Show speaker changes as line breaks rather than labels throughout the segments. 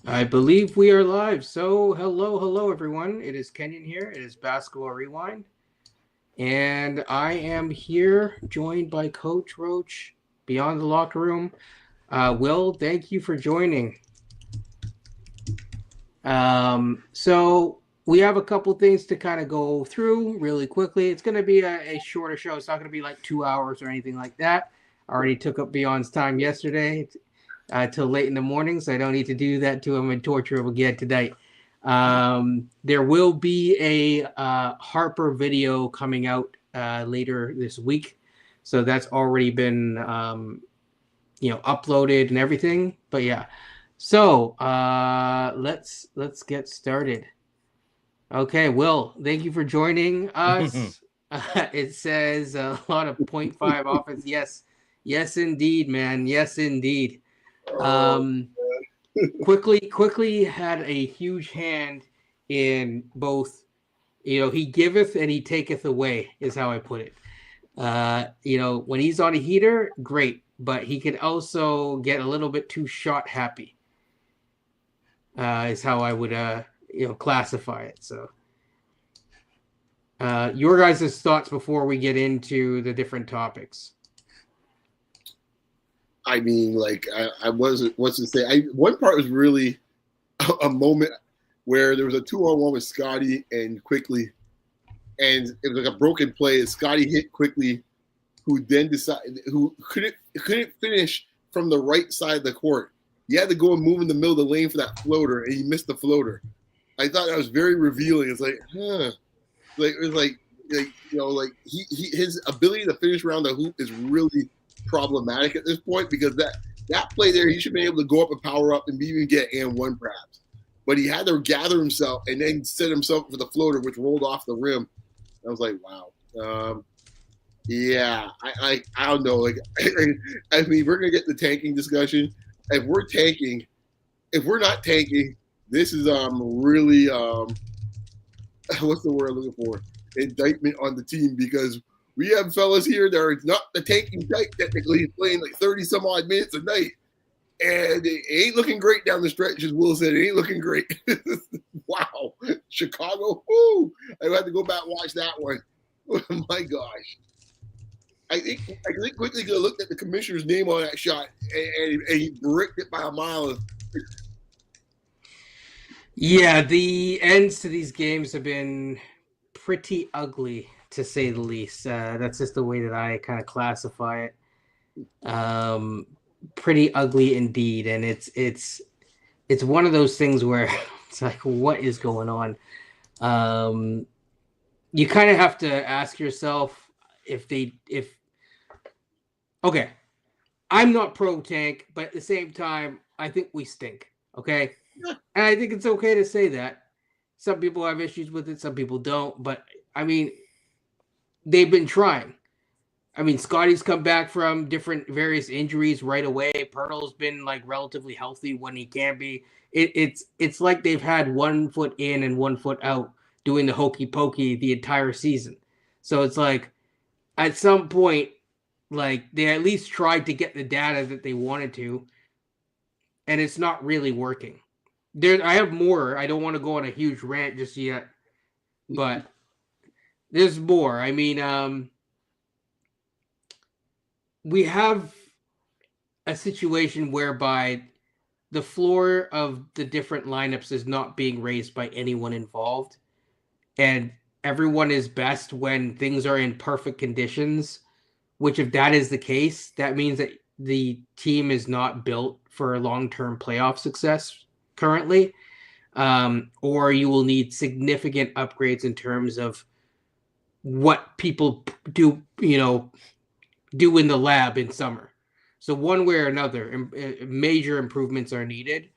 I believe we are live. So, hello, everyone. It is Kenyon here. It is Basketball Rewind. And I am here joined by Coach Roach beyond the locker room. Will, thank you for joining. So, we have a couple things to kind of go through really quickly. It's going to be a shorter show. It's not going to be like 2 hours or anything like that. I already took up Beyond's time yesterday till late in the morning, so I don't need to do that to him and torture him again tonight. There will be a Harper video coming out later this week, so that's already been uploaded and everything. But yeah, so let's get started. Okay, Will, thank you for joining us. It says a lot of 0.5 offense. Yes, indeed, man. Yes, indeed. Um, quickly had a huge hand in both. He giveth and he taketh away is how I put it. When he's on a heater, great, but he can also get a little bit too shot happy. Is how I would classify it. So, your guys' thoughts before we get into the different topics.
I mean, like I wasn't what's to say. One part was really a moment where there was a 2-on-1 with Scotty and Quickly, and it was like a broken play. And Scotty hit Quickly, who then who couldn't finish from the right side of the court. He had to go and move in the middle of the lane for that floater, and he missed the floater. I thought that was very revealing. It's like, like it was like his ability to finish around the hoop is really problematic at this point, because that play there, he should be able to go up and power up and even get and one perhaps. But he had to gather himself and then set himself for the floater, which rolled off the rim. I was like, wow. Yeah, I don't know. Like, I mean, we're gonna get the tanking discussion. If we're not tanking, this is really what's the word I'm looking for? Indictment on the team, because we have fellas here that are not the tanking type technically, playing like 30 some odd minutes a night. And it ain't looking great down the stretch, as Will said. It ain't looking great. Wow. Chicago. Woo. I had to go back and watch that one. Oh, my gosh. I think quickly could have looked at the commissioner's name on that shot, and he bricked it by a mile.
Yeah, the ends to these games have been pretty ugly, to say the least. That's just the way that I kind of classify it. Pretty ugly indeed, and it's one of those things where it's like, what is going on? You kind of have to ask yourself if okay, I'm not pro tank, but at the same time, I think we stink. Okay, and I think it's okay to say that. Some people have issues with it, some people don't, but I mean, they've been trying. I mean, Scotty's come back from different various injuries right away. Pirtle's been like relatively healthy when he can be. It's like they've had 1 foot in and 1 foot out doing the hokey pokey the entire season. So it's like at some point, like they at least tried to get the data that they wanted to, and it's not really working. I have more. I don't want to go on a huge rant just yet, but there's more. I mean, we have a situation whereby the floor of the different lineups is not being raised by anyone involved, and everyone is best when things are in perfect conditions. Which, if that is the case, that means that the team is not built for long-term playoff success currently, or you will need significant upgrades in terms of what people do, do in the lab in summer. So one way or another, major improvements are needed.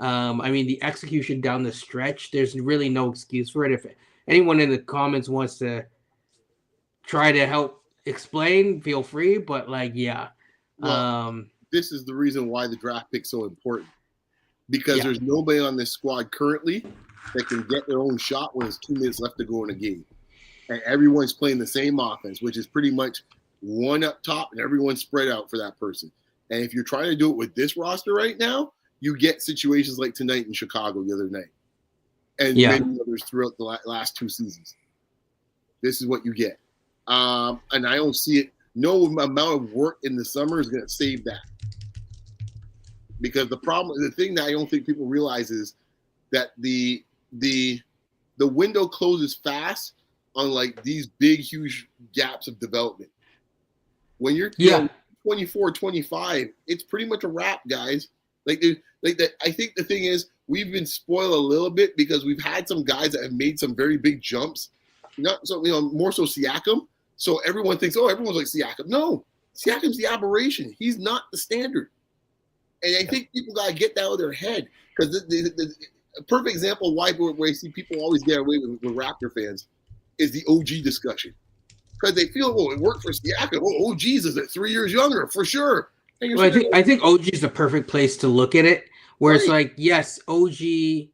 I mean, the execution down the stretch, there's really no excuse for it. If anyone in the comments wants to try to help explain, feel free. But like, yeah.
Well, this is the reason why the draft pick's so important. Because there's nobody on this squad currently that can get their own shot when there's 2 minutes left to go in a game. And everyone's playing the same offense, which is pretty much one up top and everyone's spread out for that person. And if you're trying to do it with this roster right now, you get situations like tonight in Chicago the other night, and
Yeah.
many others throughout the last 2 seasons. This is what you get, and I don't see it. No amount of work in the summer is going to save that, because the thing that I don't think people realize is that the window closes fast on like these big, huge gaps of development. When you're 24, 25, it's pretty much a wrap, guys. Like that. I think the thing is we've been spoiled a little bit because we've had some guys that have made some very big jumps. Not so more so Siakam. So everyone thinks, oh, everyone's like Siakam. No, Siakam's the aberration. He's not the standard. And I think people gotta get that out of their head, because a perfect example of why I see people always get away with Raptor fans is the OG discussion, because they feel, well, it worked for Siakam. Oh, OG's is at 3 years younger for sure.
Well, I think OG is the perfect place to look at it, where it's like, yes, OG.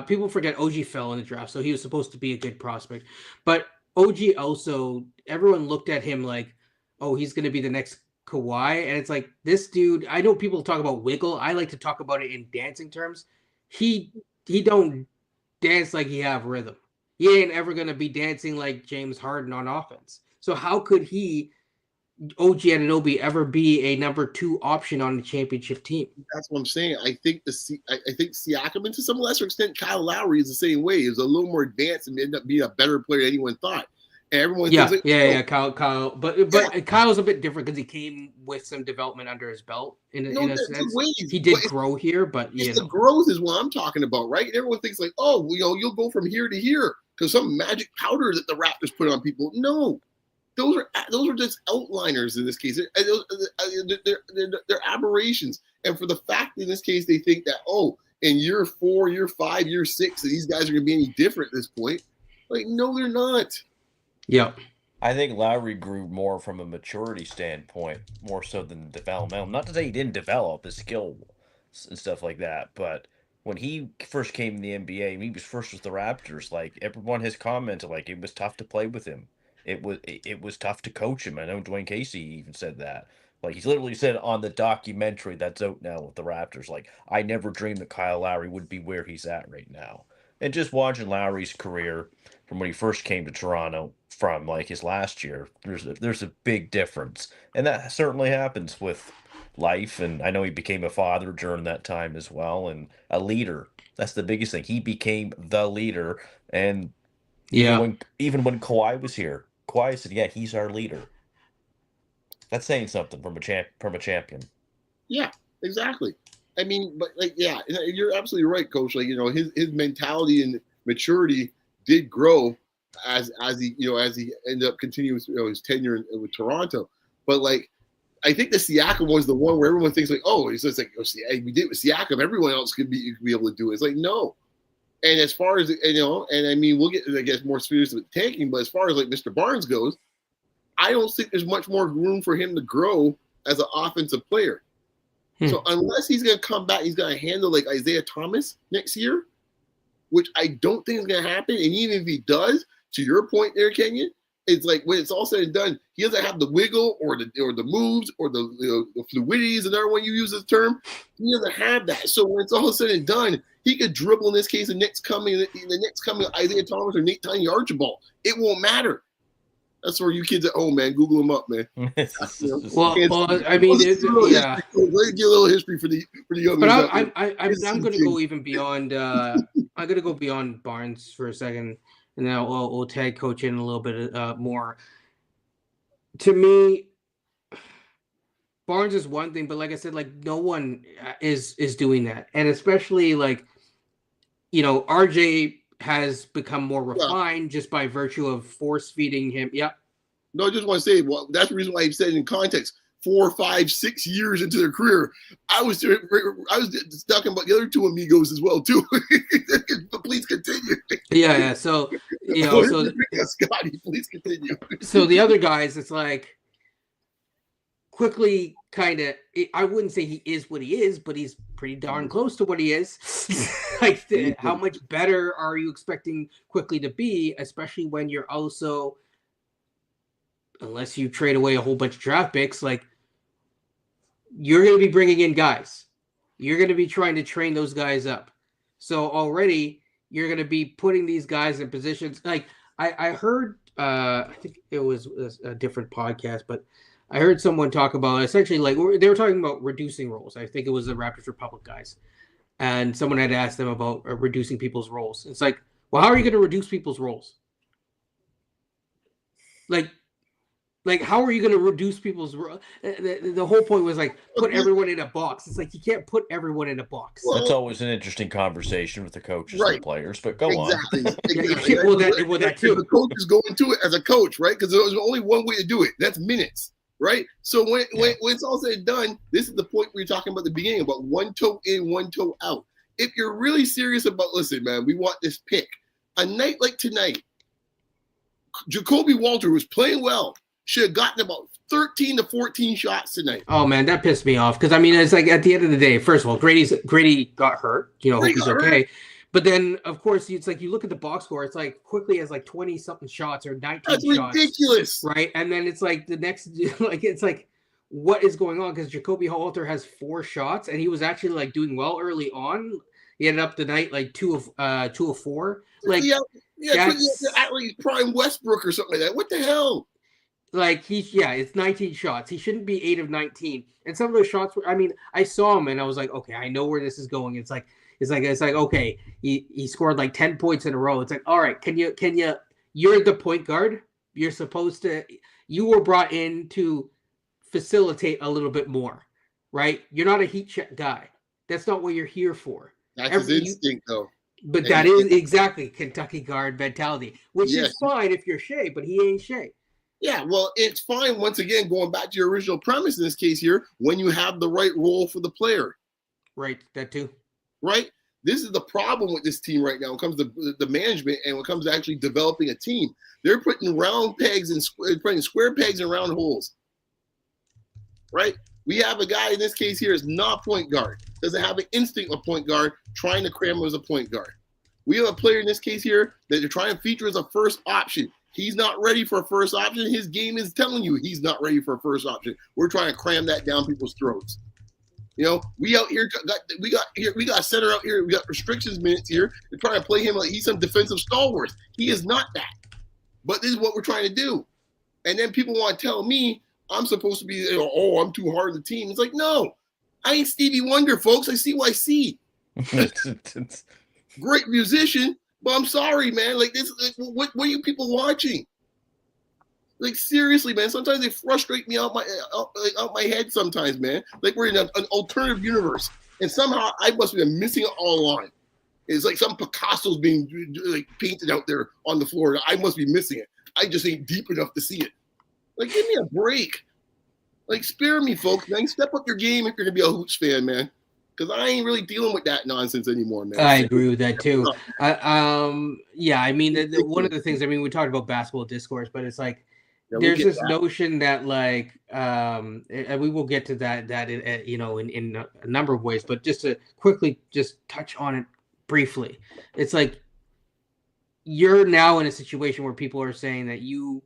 People forget OG fell in the draft, so he was supposed to be a good prospect. But OG also, everyone looked at him like, oh, he's going to be the next Kawhi, and it's like, this dude. I know people talk about wiggle. I like to talk about it in dancing terms. He don't dance like he have rhythm. He ain't ever going to be dancing like James Harden on offense. So how could he, OG Anunoby, ever be a number 2 option on the championship team?
That's what I'm saying. I think Siakam, and to some lesser extent Kyle Lowry, is the same way. He was a little more advanced and ended up being a better player than anyone thought. And everyone thinks like,
Kyle, but Kyle's a bit different because he came with some development under his belt in a sense. He did grow here, but
the growth is what I'm talking about, right? And everyone thinks like, oh, you'll go from here to here because some magic powder that the Raptors put on people. No, those are just outliners in this case. They're aberrations. And for the fact in this case they think that, oh, in year 4, year 5, year 6, that these guys are going to be any different at this point, like, no, they're not.
Yeah.
I think Lowry grew more from a maturity standpoint, more so than developmental. Not to say he didn't develop his skill and stuff like that, but when he first came in the NBA, he was first with the Raptors. Like, everyone has commented, like, it was tough to play with him. It was tough to coach him. I know Dwayne Casey even said that. Like, he's literally said on the documentary that's out now with the Raptors, like, I never dreamed that Kyle Lowry would be where he's at right now. And just watching Lowry's career from when he first came to Toronto from like his last year, there's a big difference, and that certainly happens with life. And I know he became a father during that time as well, and a leader. That's the biggest thing. He became the leader, and even when Kawhi was here, Kawhi said, "Yeah, he's our leader." That's saying something from a champion.
Yeah, exactly. I mean, but like, yeah, you're absolutely right, Coach. Like, his mentality and maturity did grow as he ended up continuing his tenure with Toronto. But like, I think the Siakam was the one where everyone thinks like, oh, it's just like, oh, we did it with Siakam, everyone else could be able to do it. It's like, no. And as far as and I mean, we'll get, I guess, more serious with tanking. But as far as like Mr. Barnes goes, I don't think there's much more room for him to grow as an offensive player. So unless he's going to come back, he's going to handle like Isaiah Thomas next year, which I don't think is going to happen. And even if he does, to your point there, Kenyon, it's like when it's all said and done, he doesn't have the wiggle or the moves or the fluidity is another one you use as a term. He doesn't have that. So when it's all said and done, he could dribble in this case the next coming Isaiah Thomas or Nate Tiny Archibald. It won't matter. That's where you kids at home, man. Google them up, man.
Well, I mean,
let's get a little history for the young.
But I'm going to go even beyond. I'm going to go beyond Barnes for a second, and then we'll tag Coach in a little bit more. To me, Barnes is one thing, but like I said, like no one is doing that, and especially like, RJ has become more refined just by virtue of force feeding him. Yep.
No, I just want to say, well, that's the reason why I said in context, 4, 5, 6 years into their career, I was talking about the other two amigos as well too. But please continue.
Yeah. So
Scotty, please continue.
So the other guys, it's like quickly kind of, I wouldn't say he is what he is, but he's pretty darn close to what he is. Like, how much better are you expecting quickly to be, especially when you're also, unless you trade away a whole bunch of draft picks, like, you're going to be bringing in guys. you're going to be trying to train those guys up. So already you're going to be putting these guys in positions. Like I heard, I think it was a different podcast, but I heard someone talk about essentially like they were talking about reducing roles. I think it was the Raptors Republic guys, and someone had asked them about reducing people's roles. It's like, well, how are you going to reduce people's roles? Like how are you going to reduce people's the whole point was like put everyone in a box. It's like you can't put everyone in a box.
That's always an interesting conversation with the coaches and the players, but go on.
Exactly.
Well, that too.
The coach is going to it as a coach, right? Because there's only one way to do it. That's minutes, right? So when it's all said and done, this is the point we were talking about at the beginning about one toe in, one toe out. If you're really serious about, listen, man, we want this pick. A night like tonight, Jacoby Walter was playing well. Should have gotten about 13 to 14 shots tonight.
Oh man, that pissed me off because I mean it's like at the end of the day, first of all, Grady got hurt. Hope he's okay. But then of course it's like you look at the box score, it's like quickly has like 20 something shots or 19
That's
shots.
Ridiculous.
Right? And then it's like the next like it's like what is going on? Because Jacoby Walter has 4 shots and he was actually like doing well early on. He ended up the night like 2 of 4. Like
at least prime Westbrook or something like that. What the hell?
Like it's 19 shots. He shouldn't be 8 of 19. And some of those shots were, I mean, I saw him and I was like, okay, I know where this is going. It's like okay, he scored like 10 points in a row. It's like, all right, you're the point guard. You're supposed to, you were brought in to facilitate a little bit more, right? You're not a heat check guy. That's not what you're here for.
That's his instinct though.
But that is exactly Kentucky guard mentality, which is fine if you're Shea, but he ain't Shea.
Yeah, well, it's fine. Once again, going back to your original premise in this case here, when you have the right role for the player.
Right, that too.
Right? This is the problem with this team right now when it comes to the management and when it comes to actually developing a team. They're putting round pegs and putting square pegs in round holes. Right? We have a guy in this case here is not a point guard. Doesn't have an instinct of point guard, trying to cram him as a point guard. We have a player in this case here that they're trying to feature as a first option. He's not ready for a first option. His game is telling you he's not ready for a first option. We're trying to cram that down people's throats. We out here we got center out here. We got restrictions minutes here. They're trying to play him like he's some defensive stalwart. He is not that. But this is what we're trying to do. And then people want to tell me I'm supposed to be, I'm too hard on the team. It's like, no, I ain't Stevie Wonder, folks. I see what I see. Great musician. But I'm sorry, man. Like this, what are you people watching? Like seriously, man. Sometimes they frustrate me out my head. Sometimes, man. Like we're in an alternative universe, and somehow I must be missing it all along. It's like some Picasso's being like painted out there on the floor. I must be missing it. I just ain't deep enough to see it. Like, give me a break. Like, spare me, folks. Man, step up your game if you're gonna be a Hoots fan, man. Because I ain't really dealing with that nonsense anymore, man.
I agree with that too. Yeah, I mean, one of the things, I mean, we talked about basketball discourse, but it's like there's this notion that like, and we will get to that in a number of ways, but just to quickly just touch on it briefly, it's like you're now in a situation where people are saying that you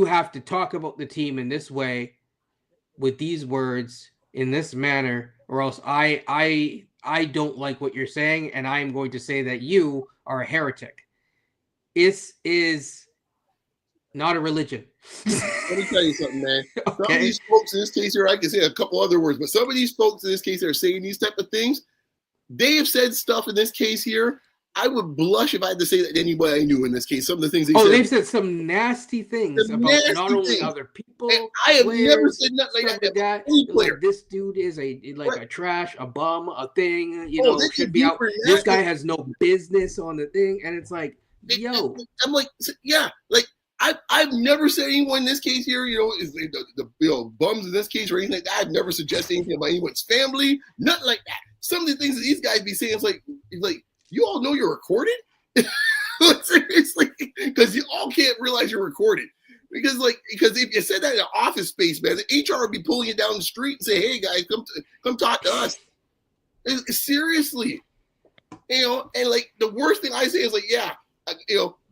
have to talk about the team in this way, with these words, in this manner, or else I don't like what you're saying, and I am going to say that you are a heretic. This is not a religion.
Let me tell you something, man.
Okay.
Some of these folks in this case here, I can say a couple other words, but some of these folks in this case are saying these type of things. They have said stuff in this case here. I would blush if I had to say that to anybody I knew in this case. Some of the things
they've said some nasty things about not only other people.
And I have never said nothing like that.
Like this dude is a trash, a bum, a thing. Should be out. This guy has no business on the thing, and it's like,
I'm like, yeah, like I've never said anyone in this case here, is the bums in this case or anything like that. I've never suggested anything about anyone's family, nothing like that. Some of the things that these guys be saying, it's like. You all know you're recorded? Seriously, because you all can't realize you're recorded. Because if you said that in an office space, man, the HR would be pulling you down the street and say, "Hey, guys, come talk to us." Seriously, and like the worst thing I say is like, yeah,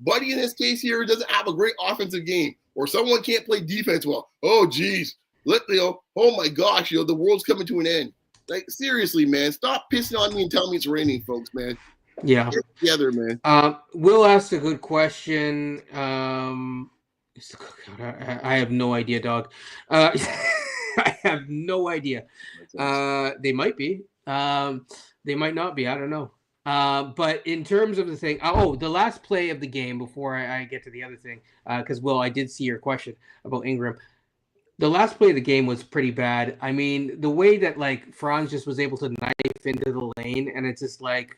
Buddy in this case here doesn't have a great offensive game, or someone can't play defense well. Oh, geez, oh my gosh, the world's coming to an end. Like seriously, man, stop pissing on me and tell me it's raining, folks, man.
Yeah.
Get together, man.
Will asked a good question. I have no idea, dog. I have no idea. They might be. They might not be. I don't know. But in terms of the thing, the last play of the game before I get to the other thing, because Will, I did see your question about Ingram. The last play of the game was pretty bad. I mean, the way that like Franz just was able to knife into the lane, and it's just like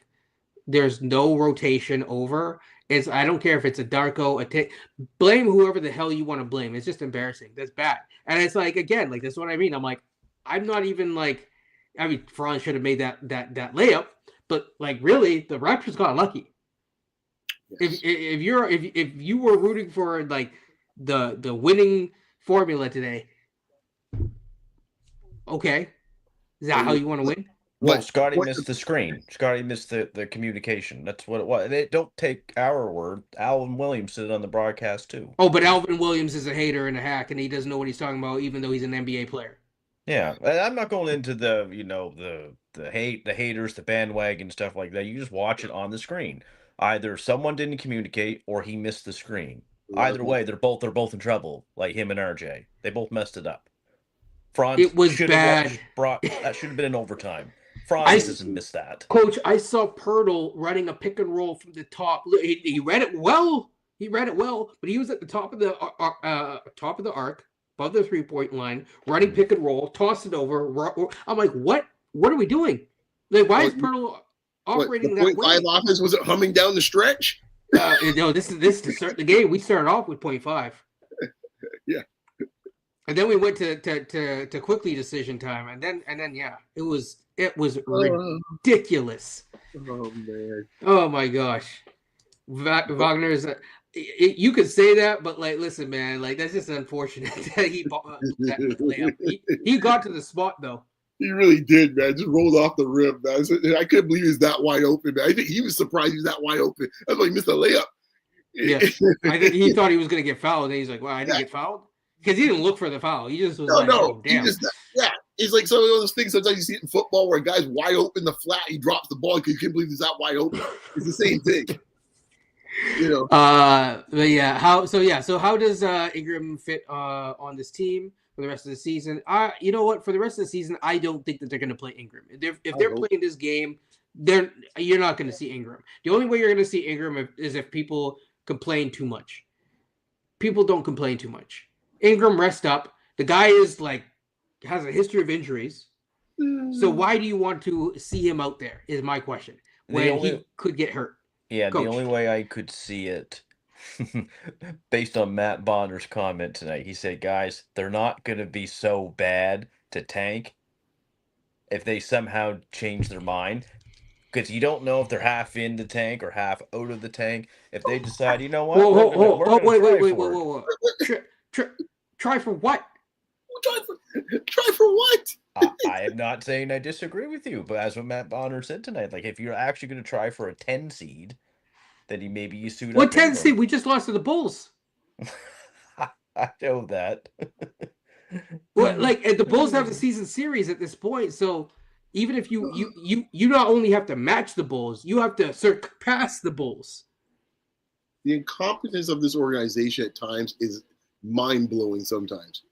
there's no rotation over. It's I don't care if it's a Darko, blame whoever the hell you want to blame. It's just embarrassing. That's bad. And it's like again, like that's what I mean. I'm like, I'm not even like, I mean, Franz should have made that layup, but like really, the Raptors got lucky.
Yes.
If you were rooting for like the winning formula today, okay, is that how you want to win?
Well,
But
Scotty missed the screen. Scotty missed the communication. That's what it was. And it don't take our word. Alvin Williams said it on the broadcast too.
Oh, but Alvin Williams is a hater and a hack, and he doesn't know what he's talking about, even though he's an NBA player.
Yeah, and I'm not going into the the haters, the bandwagon stuff like that. You just watch it on the screen. Either someone didn't communicate or he missed the screen. Either way, they're both in trouble. Like him and RJ, they both messed it up. Franz
It was
should
bad.
have brought that should have been an overtime. Franz doesn't miss that.
Coach, I saw Pirtle running a pick and roll from the top. He read it well. He read it well, but he was at the top of the arc, above the 3-point line, running pick and roll, toss it over. I'm like, what? What are we doing? Like, why is Pirtle operating that way?
0.5 offense was it humming down the stretch?
This is to start the game. We started off with 0.5.
Yeah.
And then we went to quickly decision time, and then yeah, it was ridiculous.
Oh man!
Oh my gosh, Wagner's. You could say that, but like, listen, man, like that's just unfortunate that he layup. He got to the spot though.
He really did, man. Just rolled off the rim, man. I couldn't believe he was that wide open, man. I think he was surprised he was that wide open. That's why he missed a layup.
Yeah, I think he thought he was going to get fouled, and he's like, "Well, I didn't get fouled." Because he didn't look for the foul. He just was
no.
Damn.
It's like some of those things sometimes you see it in football where a guy's wide open the flat, he drops the ball because you can't believe he's that wide open. It's the same thing. You know.
But yeah, so how does Ingram fit on this team for the rest of the season? You know what? For the rest of the season, I don't think that they're going to play Ingram. If they're playing this game, you're not going to see Ingram. The only way you're going to see Ingram is if people complain too much. People don't complain too much. Ingram rest up. The guy is like has a history of injuries. So why do you want to see him out there? Is my question. When he could get hurt.
Yeah,
Coach.
The only way I could see it, based on Matt Bonner's comment tonight, he said, "Guys, they're not going to be so bad to tank if they somehow change their mind." Because you don't know if they're half in the tank or half out of the tank. If they decide, you know what,
try for what?
Try for what?
I am not saying I disagree with you, but as what Matt Bonner said tonight, like if you're actually going to try for a 10 seed, then maybe you suit up.
What 10 seed? We just lost to the Bulls.
I know that.
Well, like the Bulls have the season series at this point, so even if you not only have to match the Bulls, you have to surpass the Bulls.
The incompetence of this organization at times is mind-blowing sometimes.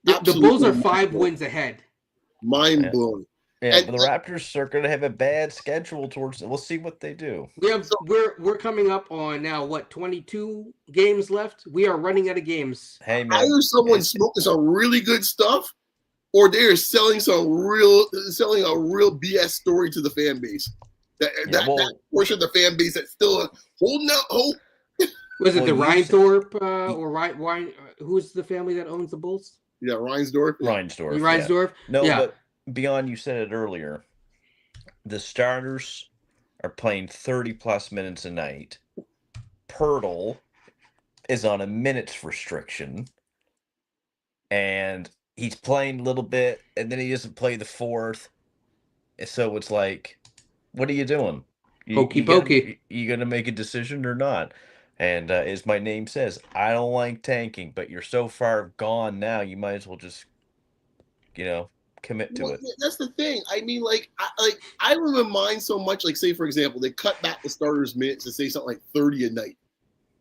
The Bulls are 5 wins ahead.
Mind-blowing.
Yeah, but the Raptors are going to have a bad schedule towards. We'll see what they do.
We're coming up on now 22 games left. We are running out of games.
Hey man,
either someone's smoking some really good stuff, or they're selling a real BS story to the fan base. That portion of the fan base that's still holding out hope.
Was it the Reinsdorf or Ryan? Who's the family that owns the Bulls?
Yeah, Reinsdorf.
Reinsdorf.
Yeah. No, but beyond, you said it earlier. The starters are playing 30+ minutes a night. Pirtle is on a minutes restriction, and he's playing a little bit, and then he doesn't play the fourth. So it's like, what are you doing?
Hokey pokey.
You gonna make a decision or not? And as my name says, I don't like tanking, but you're so far gone now, you might as well just, commit to it.
That's the thing. I mean, I remember mine so much. Like, say for example, they cut back the starters' minutes to say something like 30 a night,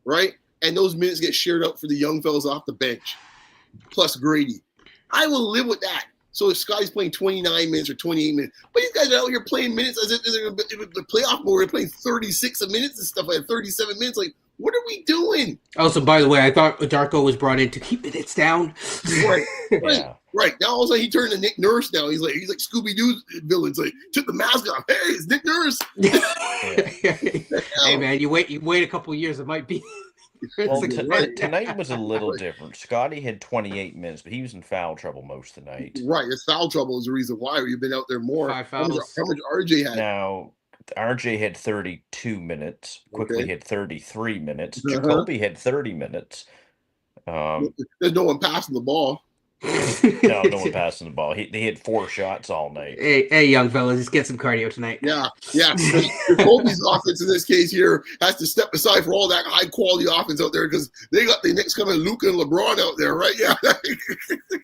right? And those minutes get shared out for the young fellas off the bench, plus Grady. I will live with that. So if Scotty's playing 29 minutes or 28 minutes, but these guys are out here playing minutes as if the playoff mode, they're playing 36 minutes and stuff like 37 minutes. Like, what are we doing?
Also, by the way, I thought Darko was brought in to keep minutes down.
Right.
Yeah.
Right. Now all of a sudden he turned to Nick Nurse now. He's like Scooby-Doo villains. Like, took the mask off. Hey, it's Nick Nurse.
Hey man, you wait a couple of years, it might be.
Well, tonight was a little different. Scotty had 28 minutes, but he was in foul trouble most of the night.
Right. It's foul trouble is the reason why. You've been out there more.
5 fouls.
How much RJ had?
Now, RJ had 32 minutes. Quickly had 33 minutes. Jacoby had 30 minutes.
There's no one passing the ball.
No one passing the ball. They had 4 shots all night.
Hey, young fellas, let's get some cardio tonight.
Yeah. Jacoby's offense in this case here has to step aside for all that high quality offense out there because they got the next coming Luka and LeBron out there, right? Yeah.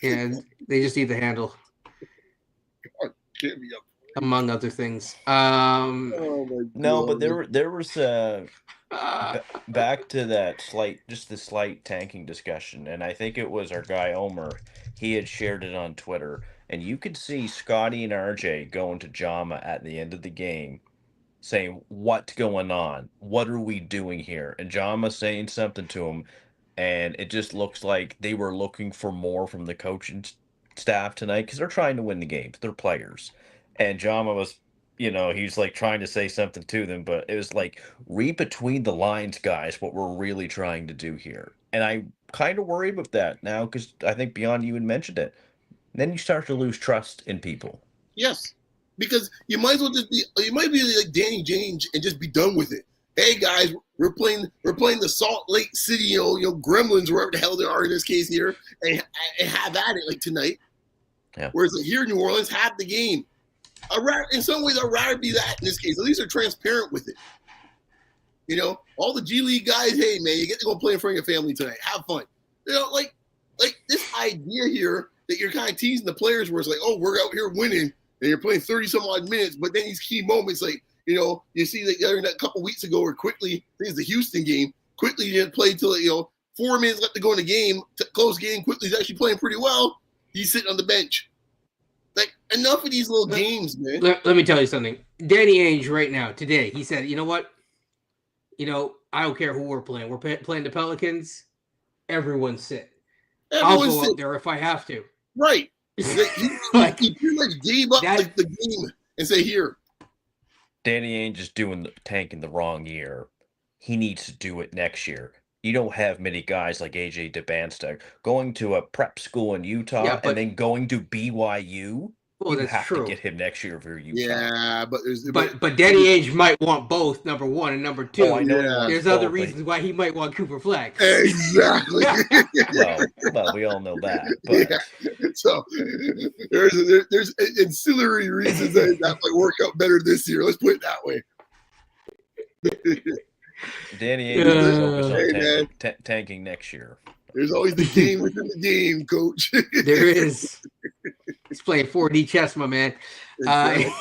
Yeah, they just need the handle.
God, get me up.
Among other things.
No, but there was back to that slight tanking discussion, and I think it was our guy Omer. He had shared it on Twitter, and you could see Scotty and RJ going to Jama at the end of the game, saying, "What's going on? What are we doing here?" And Jama saying something to him, and it just looks like they were looking for more from the coaching staff tonight because they're trying to win the games. They're players. And Jama was, he's like trying to say something to them, but it was like, read between the lines, guys, what we're really trying to do here. And I kind of worry about that now because I think Beyond you had mentioned it. Then you start to lose trust in people.
Yes, because you might as well you might be like Danny James and just be done with it. Hey guys, we're playing the Salt Lake City, Gremlins, wherever the hell they are in this case here, and have at it like tonight.
Yeah.
Whereas like here in New Orleans, have the game. In some ways, I'd rather be that in this case. At least they're transparent with it. All the G League guys, hey man, you get to go play in front of your family tonight. Have fun. Like this idea here that you're kind of teasing the players where it's like, oh, we're out here winning and you're playing 30 some odd minutes, but then these key moments, like, you see that a couple weeks ago, or quickly, I think it's the Houston game, quickly didn't play till 4 minutes left to go in the game, close game. Quickly, he's actually playing pretty well. He's sitting on the bench. Like, enough of these little games, man.
Let me tell you something. Danny Ainge right now, today, he said, you know what? I don't care who we're playing. We're playing the Pelicans. Everyone sit. I'll go out there if I have to.
Right. He pretty much gave up the game and say, here.
Danny Ainge is tanking the wrong year. He needs to do it next year. You don't have many guys like AJ DeBansta going to a prep school in Utah and then going to BYU.
Well,
you have to get him next year for Utah.
Yeah,
but Danny Ainge might want both, number one, and number two.
I know
there's other reasons why he might want Cooper Flex.
Exactly.
well, we all know that. But.
Yeah. So there's ancillary reasons that might work out better this year. Let's put it that way.
Danny Ainge is focused on tanking next year.
There's always the game within the game, coach.
There is. He's playing 4D chess, my man.
Hey,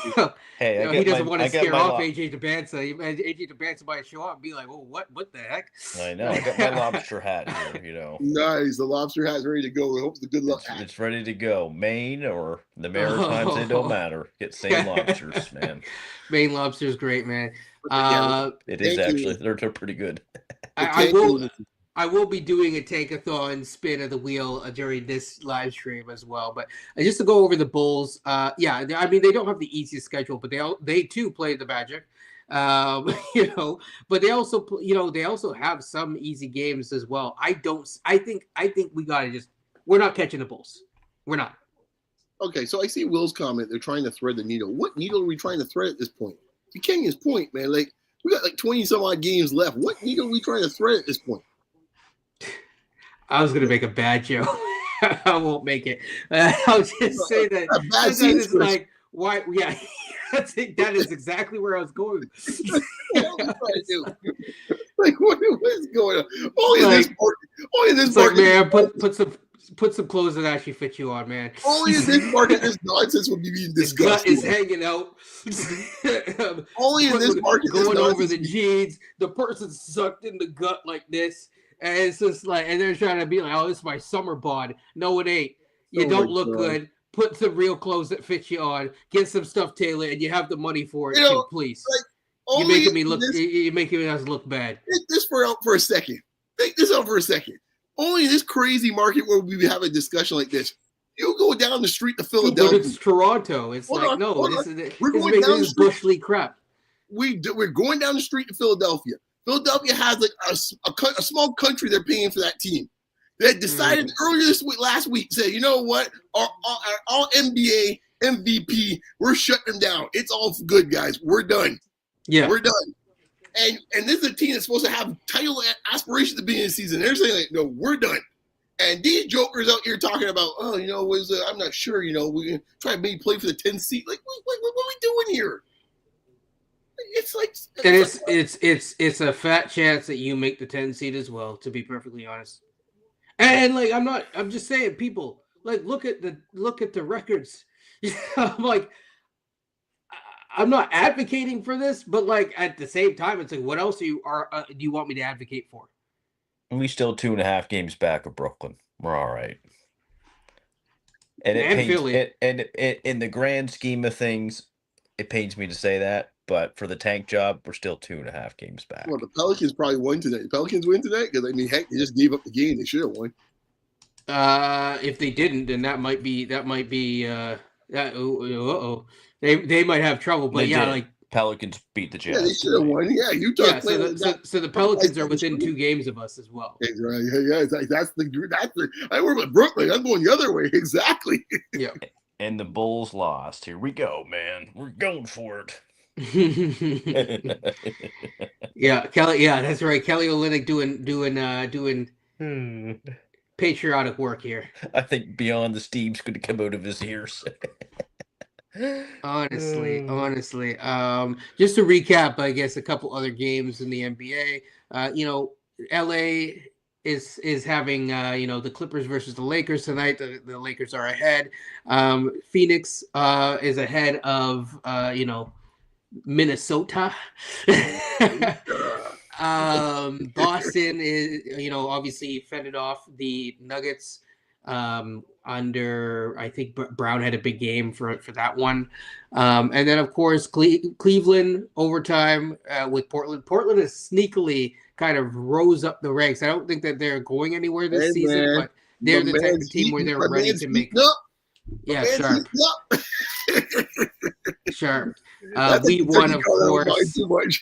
he doesn't want to scare off AJ DeBansa. AJ DeBansa might show up and be like, "Oh, what the heck?"
I know. I got my lobster hat here.
Nice. The lobster hat's ready to go. I hope the good luck hat.
It's ready to go. Maine or the Maritimes, they don't matter. Get same lobsters, man.
Maine lobster's great, man.
It is actually. They're pretty good.
I will be doing a take-a-thon spin of the wheel during this live stream as well. But just to go over the Bulls, I mean, they don't have the easiest schedule, but they too play the Magic, but they also have some easy games as well. I think we're not catching the Bulls. We're not.
Okay, so I see Will's comment. They're trying to thread the needle. What needle are we trying to thread at this point? To Kenya's point, man, like we got like 20 some odd games left. What needle are we trying to thread at this point?
I was gonna make a bad joke. I won't make it. I'll just say that. It's like, why? Yeah, that is exactly where I was going.
Like, what is going on? Only in this part.
Like, man, put some Put some clothes that actually fit you on, man.
Only in this market, this nonsense will be being
The
discussed.
gut is hanging out.
Only in this market,
going over the jeans. The person's sucked in the gut like this, and it's just like, and they're trying to be like, "Oh, this is my summer bod." No, it ain't. You don't look good. Put some real clothes that fit you on. Get some stuff tailored, and you have the money for it too. Please, you're making me look. You're making us look bad.
Think this for a second. Think this out for a second. Only in this crazy market where we have a discussion like this. You go down the street to Philadelphia.
But it's Toronto. It's this is Bush League crap.
We're going down the street to Philadelphia. Philadelphia has like a small country they're paying for that team. They decided earlier last week, said, you know what? Our NBA MVP, we're shutting them down. It's all good, guys. We're done.
Yeah.
We're done. And this is a team that's supposed to have title aspirations at the beginning of the season. They're saying, like, no, we're done. And these jokers out here talking about, oh, you know, I'm not sure, you know, we're going to try to maybe play for the 10th seed. Like, what are we doing here? It's like,
it's a fat chance that you make the 10 seed as well, to be perfectly honest. And like, I'm just saying, people, like, look at the records. I'm like, I'm not advocating for this, but like at the same time, it's like, what else do you want me to advocate for?
We still 2.5 games back of Brooklyn. We're all right. And in the grand scheme of things, it pains me to say that, but for the tank job, we're still 2.5 games back.
Well, the Pelicans probably won today. The Pelicans win today because, I mean, heck, they just gave up the game. They should have won.
If they didn't, then that might be. They might have trouble, but like
Pelicans beat the Jazz.
Yeah, they should have won. Yeah, Utah.
Yeah, so the Pelicans are within 2 games of us as well.
That's right. Yeah, that's the. I work with Brooklyn. I'm going the other way. Exactly.
Yeah.
And the Bulls lost. Here we go, man. We're going for it.
Yeah, Kelly. Yeah, that's right. Kelly Olynyk doing patriotic work here.
I think Beyond the Steam's going to come out of his ears.
Honestly. Just to recap, I guess a couple other games in the NBA. LA is having the Clippers versus the Lakers tonight. The Lakers are ahead. Phoenix is ahead of Minnesota. Boston is obviously fended off the Nuggets under, I think Brown had a big game for that one. And then of course Cleveland overtime with Portland. Portland is sneakily kind of rose up the ranks. I don't think that they're going anywhere this season, but they're the type of team where they're ready to make Yeah, sharp. Sharp. We won, of course.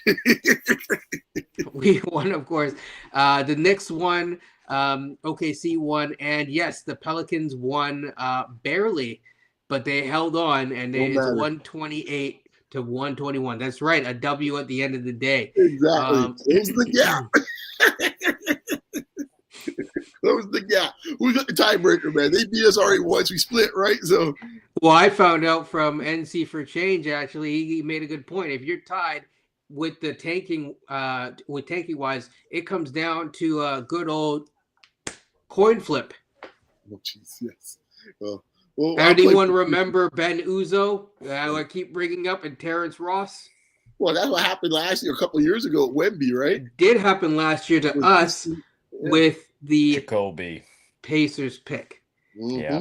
We won, of course. The Knicks won. OKC won, and yes, the Pelicans won barely, but they held on, and it's 128 to 121. That's right, a W at the end of the day.
Exactly. Close the gap. Close the gap. We got the tiebreaker, man. They beat us already once. We split, right? So,
well, I found out from NC for Change. Actually, he made a good point. If you're tied with the tanking wise, it comes down to a good old coin flip.
Oh, jeez, yes.
Well, anyone remember Ben Uzo? I keep bringing up, and Terrence Ross.
Well, that's what happened last year, a couple of years ago at Wemby, right?
It did happen last year to us with the
Jacoby
Pacers pick.
Mm-hmm.
Yeah,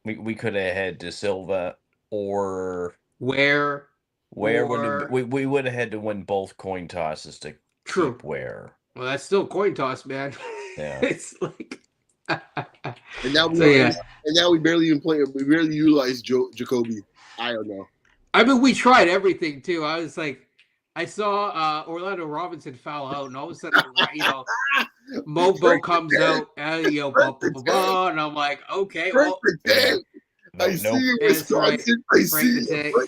we could have had De Silva or
Ware.
We would have had to win both coin tosses to keep Ware.
Well, that's still coin toss, man.
Yeah,
it's like.
And now we barely even play. We barely utilize Jacoby. I don't know.
I mean, we tried everything too. I was like, I saw Orlando Robinson foul out, and all of a sudden, Mobo comes out, and I'm like, okay, well.
I see you, Wisconsin. I see you.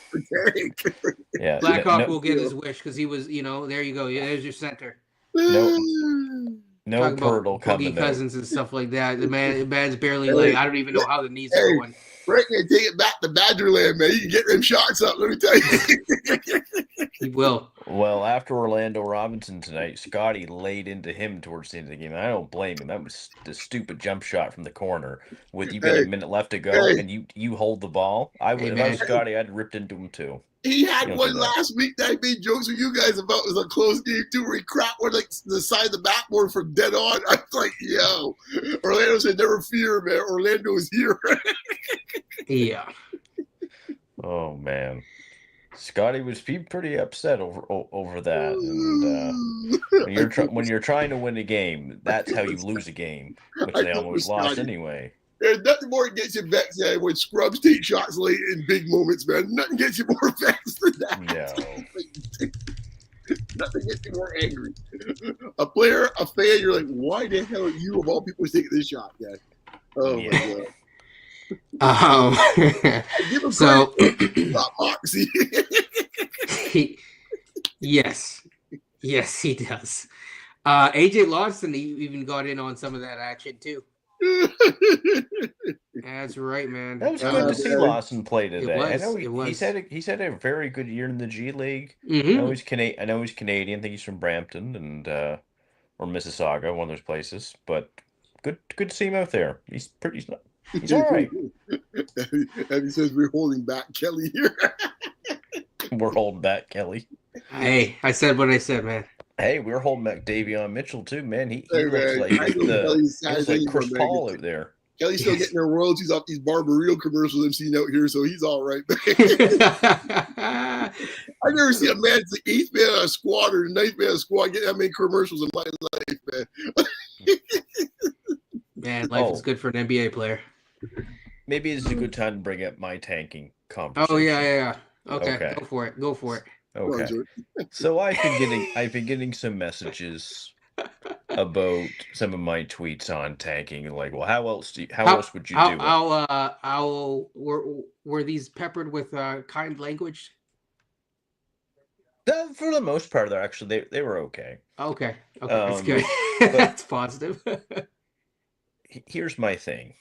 Yeah, Blackhawk will get his wish because he was, there you go. Yeah, there's your center.
No Pirtle coming
Cousins and stuff like that. The man's barely like, I don't even know how the knees are going.
Frank can take it back to Badgerland, man. You can get them shots up, let me tell you.
He will.
Well, after Orlando Robinson tonight, Scotty laid into him towards the end of the game. And I don't blame him. That was the stupid jump shot from the corner. With you got a
Hey,
minute left to go,
hey,
and you hold the ball. I would
Hey,
if I was
man.
Scotty, I'd ripped into him too.
he
You
had
don't do
one
that.
last week that I made jokes with you guys about. It was a close game too, where he cracked one like the side of the backboard from dead on. I was like, yo. Orlando said, never fear, man. Orlando is here.
Yeah.
Oh man, Scotty was pretty upset over that. And when you're trying to win a game, that's how you lose a game, which
I
they
took
almost lost
Scotty.
anyway.
There's nothing more that gets you vexed than when scrubs take shots late in big moments, man. Nothing gets you more vexed than that.
No.
Nothing gets you more angry. A player, a fan, you're like, why the hell are you of all people taking this shot, guy? Oh
Yeah.
my god. I give him
So
credit. Not moxie.
yes, he does. AJ Lawson even got in on some of that action too. That's right, man.
That was good to see
man.
Lawson play today.
was,
I know
it was.
he's had a very good year in the G League.
Mhm.
I know he's Canadian. I think he's from Brampton and or Mississauga, one of those places. But good to see him out there. He's all right.
And he says we're holding back Kelly here.
We're holding back Kelly.
Hey, I said what I said, man.
Hey, we're holding back Davion Mitchell too, man. He
Hey,
looks
man,
like
I know Kelly's
he looks like Chris Paul out there.
Kelly's still getting their royalties off these Barbarino commercials I'm seeing out here, so he's all right. I never see a man, it's the eighth man on a squad or the ninth man on a squad get that many commercials in my life, man.
Man, life is good for an NBA player.
Maybe it's a good time to bring up my tanking conversation.
Oh yeah. Okay, go for it.
Okay. So I've been getting some messages about some of my tweets on tanking. Like, well, how else would you do it?
How were these peppered with kind language?
For the most part, they were okay.
Okay, that's good. That's positive.
Here's my thing.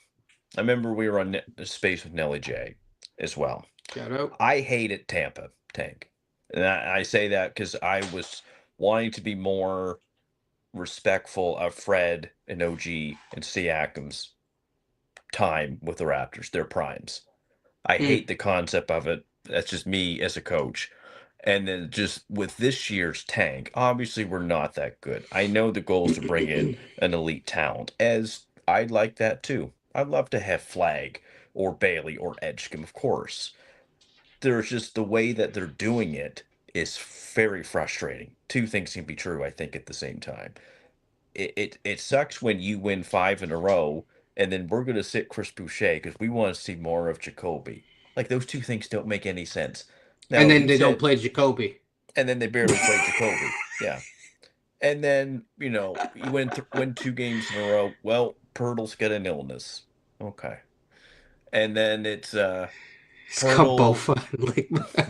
I remember we were on Space with Nelly J as well.
Shout out.
I hated Tampa tank. And I say that because I was wanting to be more respectful of Fred and OG and Siakam's time with the Raptors, their primes. I hate the concept of it. That's just me as a coach. And then just with this year's tank, obviously we're not that good. I know the goal is to bring in an elite talent, as I'd like that too. I'd love to have Flag or Bailey or Edgecombe, of course. There's just the way that they're doing it is very frustrating. Two things can be true, I think, at the same time. It sucks when you win 5 in a row, and then we're going to sit Chris Boucher because we want to see more of Jacoby. Like, those two things don't make any sense. Now,
and then they don't play Jacoby.
And then they barely play Jacoby. Yeah. And then, you win 2 games in a row. Well, Pirtle's got an illness. Okay. And then it's Pirtle.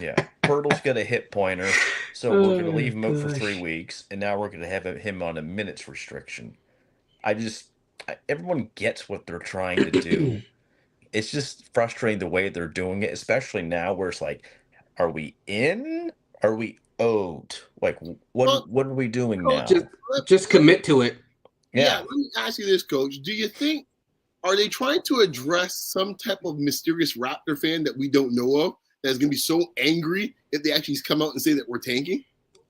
Yeah. Pirtle's got a hip pointer, so we're going to leave him out for 3 weeks, and now we're going to have him on a minutes restriction. Everyone gets what they're trying to do. It's just frustrating the way they're doing it, especially now where it's like, are we in? Are we out? Like, what are we doing now?
Just commit to it.
Yeah. Let me ask you this, Coach. Do you think, are they trying to address some type of mysterious Raptor fan that we don't know of that's going to be so angry if they actually come out and say that we're tanking?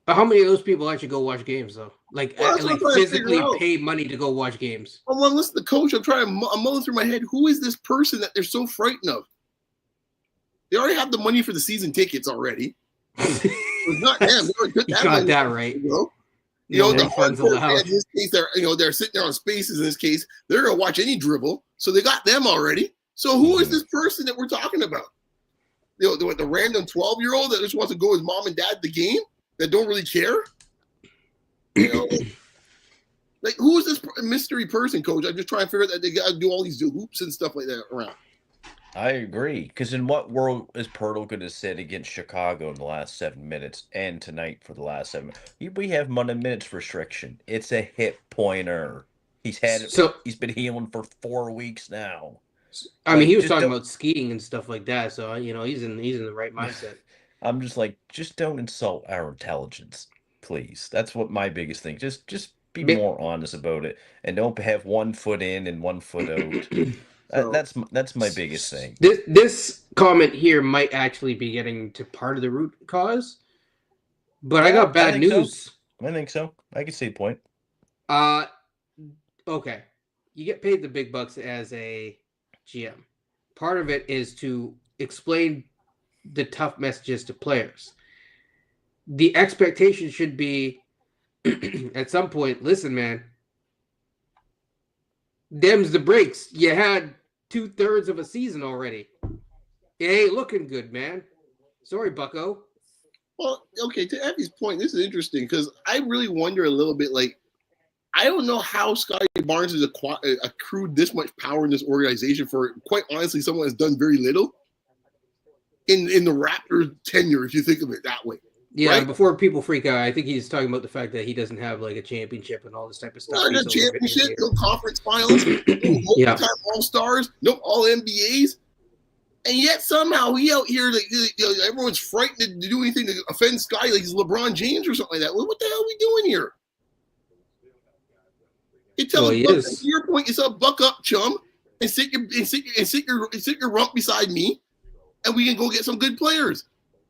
But how many of those people actually go watch games, though? Like physically pay money to go watch games?
Well, listen to the coach. I'm mulling through my head. Who is this person that they're so frightened of? They already have the money for the season tickets already. It's not them.
You got that right.
The hardcore fans in this case, they're sitting there on spaces. In this case, they're gonna watch any dribble, so they got them already. So who is this person that we're talking about? The random 12-year-old that just wants to go with mom and dad to the game that don't really care. Like who is this mystery person, Coach? I'm just trying to figure out that they got to do all these hoops and stuff like that around.
I agree. Because in what world is Pirtle going to sit against Chicago in the last 7 minutes and tonight for the last 7 minutes? We have minutes restriction. It's a hip pointer. He's had it. He's been healing for 4 weeks now.
I mean,
Like,
he was
just
talking
don't.
about skiing and stuff like that, so he's in the right mindset.
I'm just like, just don't insult our intelligence, please. That's what my biggest thing. Just be more honest about it, and don't have one foot in and one foot out.
So
That's my biggest thing.
This comment here might actually be getting to part of the root cause, but I
Yeah,
got
I
bad
think so.
news.
I think so. I can see the point.
Uh okay. You get paid the big bucks as a GM. Part of it is to explain the tough messages to players. The expectation should be at some point, listen, man, them's the breaks. You had 2/3 of a season already. It ain't looking good, man. Sorry, Bucko.
well, okay. To Effie's point, this is interesting because I really wonder a little bit. Like, I don't know how Scotty Barnes has accrued this much power in this organization for, quite honestly, someone that's done very little in the Raptors' tenure, if you think of it that way.
Yeah,
Right?
before people freak out, I think he's talking about the fact that he doesn't have like a championship and all this type of stuff.
Not a
He's only been in
championship,
here.
no conference finals, no
Yeah.
multi-time All-Stars, no All-NBAs. And yet somehow he out here, everyone's frightened to do anything to offend Scotty like he's LeBron James or something like that. Well, what the hell are we doing here? You tell us, Buck, to your point, you buck up, chum, and sit your rump beside me, and we can go get some good players.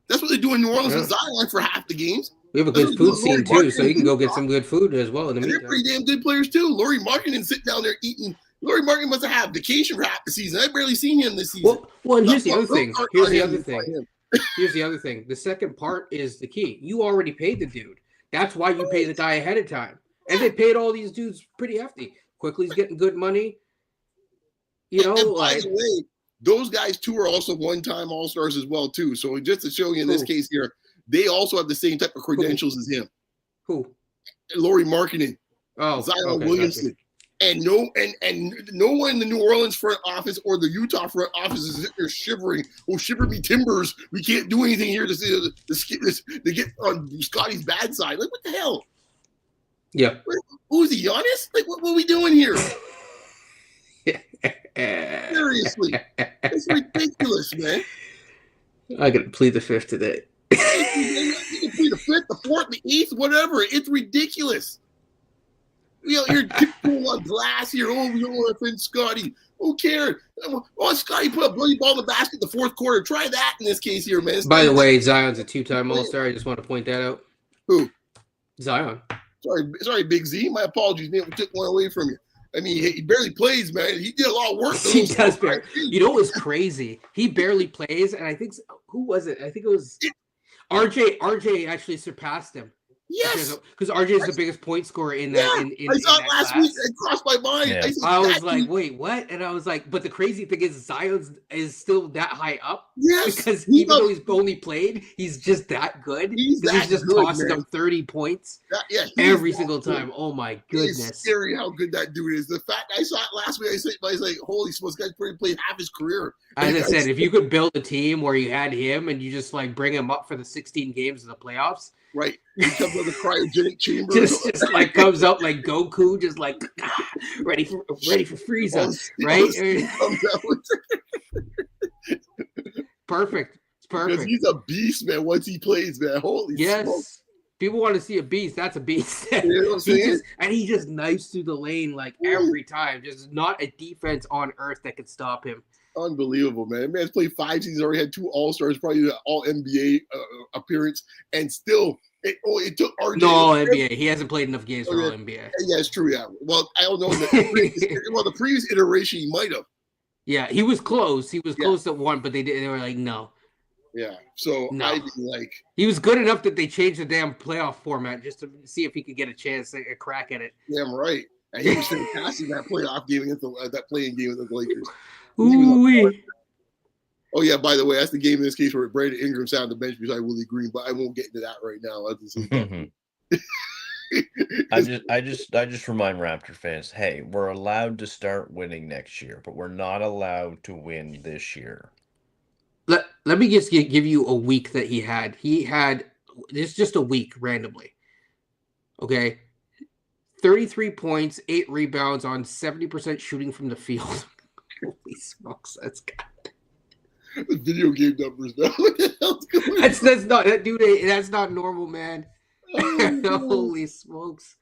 That's what they do in New Orleans with Zion for half the games.
We have a good food scene too, so you can go get some good food as well. In the meantime,
they're pretty damn good players too. Lauri Markkanen sitting down there eating. Lauri Markkanen must have had vacation for half the season. I've barely seen him this season.
Well, and here's the other thing. Here's the other thing. The second part is the key. You already paid the dude. That's why you pay the guy ahead of time. And they paid all these dudes pretty hefty. Quickly's getting good money.
And by the way, those guys too are also one-time All-Stars as well too. So just to show you in this case here, they also have the same type of credentials as him.
Who?
Lauri Markkanen. Zion Williamson. Gotcha. And no one in the New Orleans front office or the Utah front office is sitting there shivering. Oh, shiver me timbers! We can't do anything here to get on Scotty's bad side. Like, what the hell?
Yeah.
Who's he, Giannis? Like, what are we doing here? Seriously, it's ridiculous, man.
I could plead the fifth today.
You can plead the fifth, the fourth, the eighth, whatever. It's ridiculous. You're tiptoeing on glass here. Oh, we don't want to offend Scotty. Who cares? Oh, Scotty put a bloody ball in the basket in the fourth quarter. Try that in this case here, man.
By the way, Zion's a two-time All-Star. I just want to point that out.
Who?
Zion.
Sorry, Big Z. My apologies. Man, we took one away from you. I mean, he barely plays, man. He did a lot of work.
He does barely. You know what's crazy? He barely plays, and I think who was it? I think it was RJ. RJ actually surpassed him.
Yes,
because RJ is the biggest point scorer in that.
I saw it last week. It crossed my mind.
Yeah.
I was like, wait, what? And I was like, but the crazy thing is, Zion is still that high up.
Yes,
because even though he's only played, he's just that good. He's just tossing up 30 points every single time. Oh my goodness!
It's scary how good that dude is. The fact I saw it last week, I was like, holy smokes, guy's probably played half his career.
As I said, if you could build a team where you had him and you just like bring him up for the 16 games of the playoffs.
Right. He comes out of the cryogenic chamber.
just like comes up like Goku, just like ready for Frieza. Right? Perfect. It's perfect.
Because he's a beast, man, once he plays, man. Holy smokes.
People want to see a beast. That's a beast.
You know what I'm saying?
He just knifes through the lane like every time. There's not a defense on earth that could stop him.
Unbelievable, man. Man's played 5 seasons, already had 2 All-Stars, probably an All-NBA appearance, and still it took RJ.
No All-NBA. He hasn't played enough games for All-NBA.
Yeah, it's true, yeah. Well, I don't know. The previous iteration, he might have.
Yeah, he was close. He was close at one, but they were like, no.
Yeah, so
no.
I mean, like...
He was good enough that they changed the damn playoff format just to see if he could get a crack at it.
Damn right. And he was fantastic that playoff game against that playing game with the Lakers.
Ooh-wee.
Oh yeah, by the way, that's the game in this case where Brandon Ingram sat on the bench beside Willie Green, but I won't get into that right now.
I just remind Raptor fans, hey, we're allowed to start winning next year, but we're not allowed to win this year.
Let me just give you a week that he had. It's just a week randomly. Okay. 33 points, 8 rebounds on 70% shooting from the field. Holy smokes, that's
The video game numbers now. What the hell's going
that's
on?
that's not that dude. That's not normal, man.
Oh,
Holy smokes!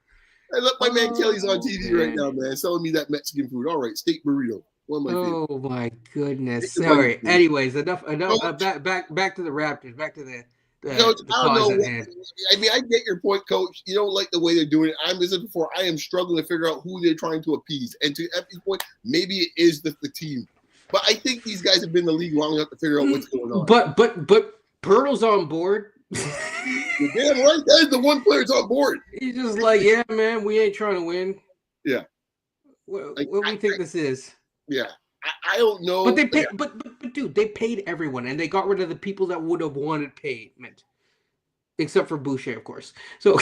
I look, my man Kelly's on
Oh
TV right
man!
now, man, selling me that Mexican food. All right, steak burrito, one of my favorites.
Oh my goodness!
Get your money,
Sorry.
please.
Anyways, enough.
Coach,
Back to the Raptors. Back to
Coach,
the
I don't
cause
know
at
what.
hand.
I mean, I get your point, Coach. You don't like the way they're doing it. I'm as before. I am struggling to figure out who they're trying to appease. And to Effie's point, maybe it is the team. But I think these guys have been in the league long enough to figure out what's going on.
But Pirtle's on board.
You're damn right. That is the one player that's on board.
He's just like, yeah, man, we ain't trying to win.
Yeah.
What do we think this is?
Yeah. I don't know.
But they paid, but dude, they paid everyone, and they got rid of the people that would have wanted payment, except for Boucher, of course. So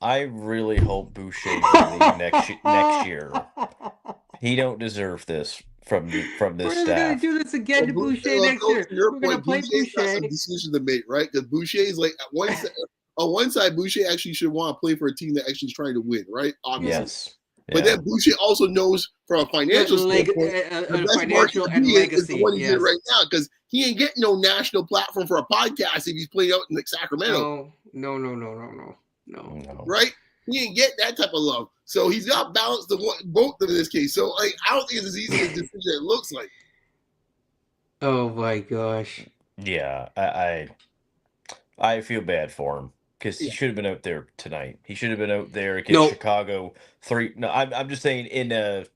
I really hope Boucher in the league next year. He don't deserve this from this
we're
staff.
gonna do this again to Boucher next year. We're gonna play
Boucher's got some decisions to make, right? Because Boucher is like on one side, Boucher actually should want to play for a team that actually is trying to win, right? Obviously.
Yes.
But then Boucher also knows from a financial standpoint, the best
financial
market
and
he
legacy
is the one he's in right now, because he ain't getting no national platform for a podcast if he's playing out in like Sacramento.
No.
Right? He ain't getting that type of love. So he's got balance to both in this case. So like, I don't think it's as easy a decision as it looks like.
Oh my gosh.
Yeah, I feel bad for him. Because he should have been out there tonight. He should have been out there against Chicago. I'm just saying in a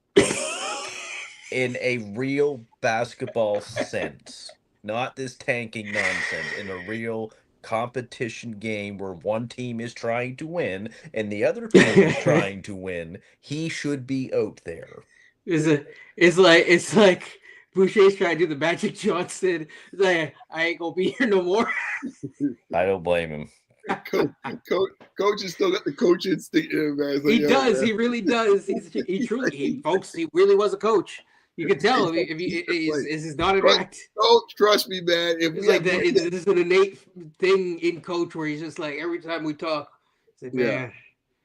real basketball sense, not this tanking nonsense. In a real competition game where one team is trying to win and the other team is trying to win, he should be out there.
It's like Boucher's trying to do the Magic Johnson. It's like, I ain't gonna be here no more.
I don't blame him.
Coach has still got the coach instinct in him, man. Like,
he does. Man. He really does. Folks, he really was a coach. You can tell if he's not an act.
Coach, trust me, man. If
it's like that, there's an innate thing in coach where he's just like, every time we talk, it's like, man.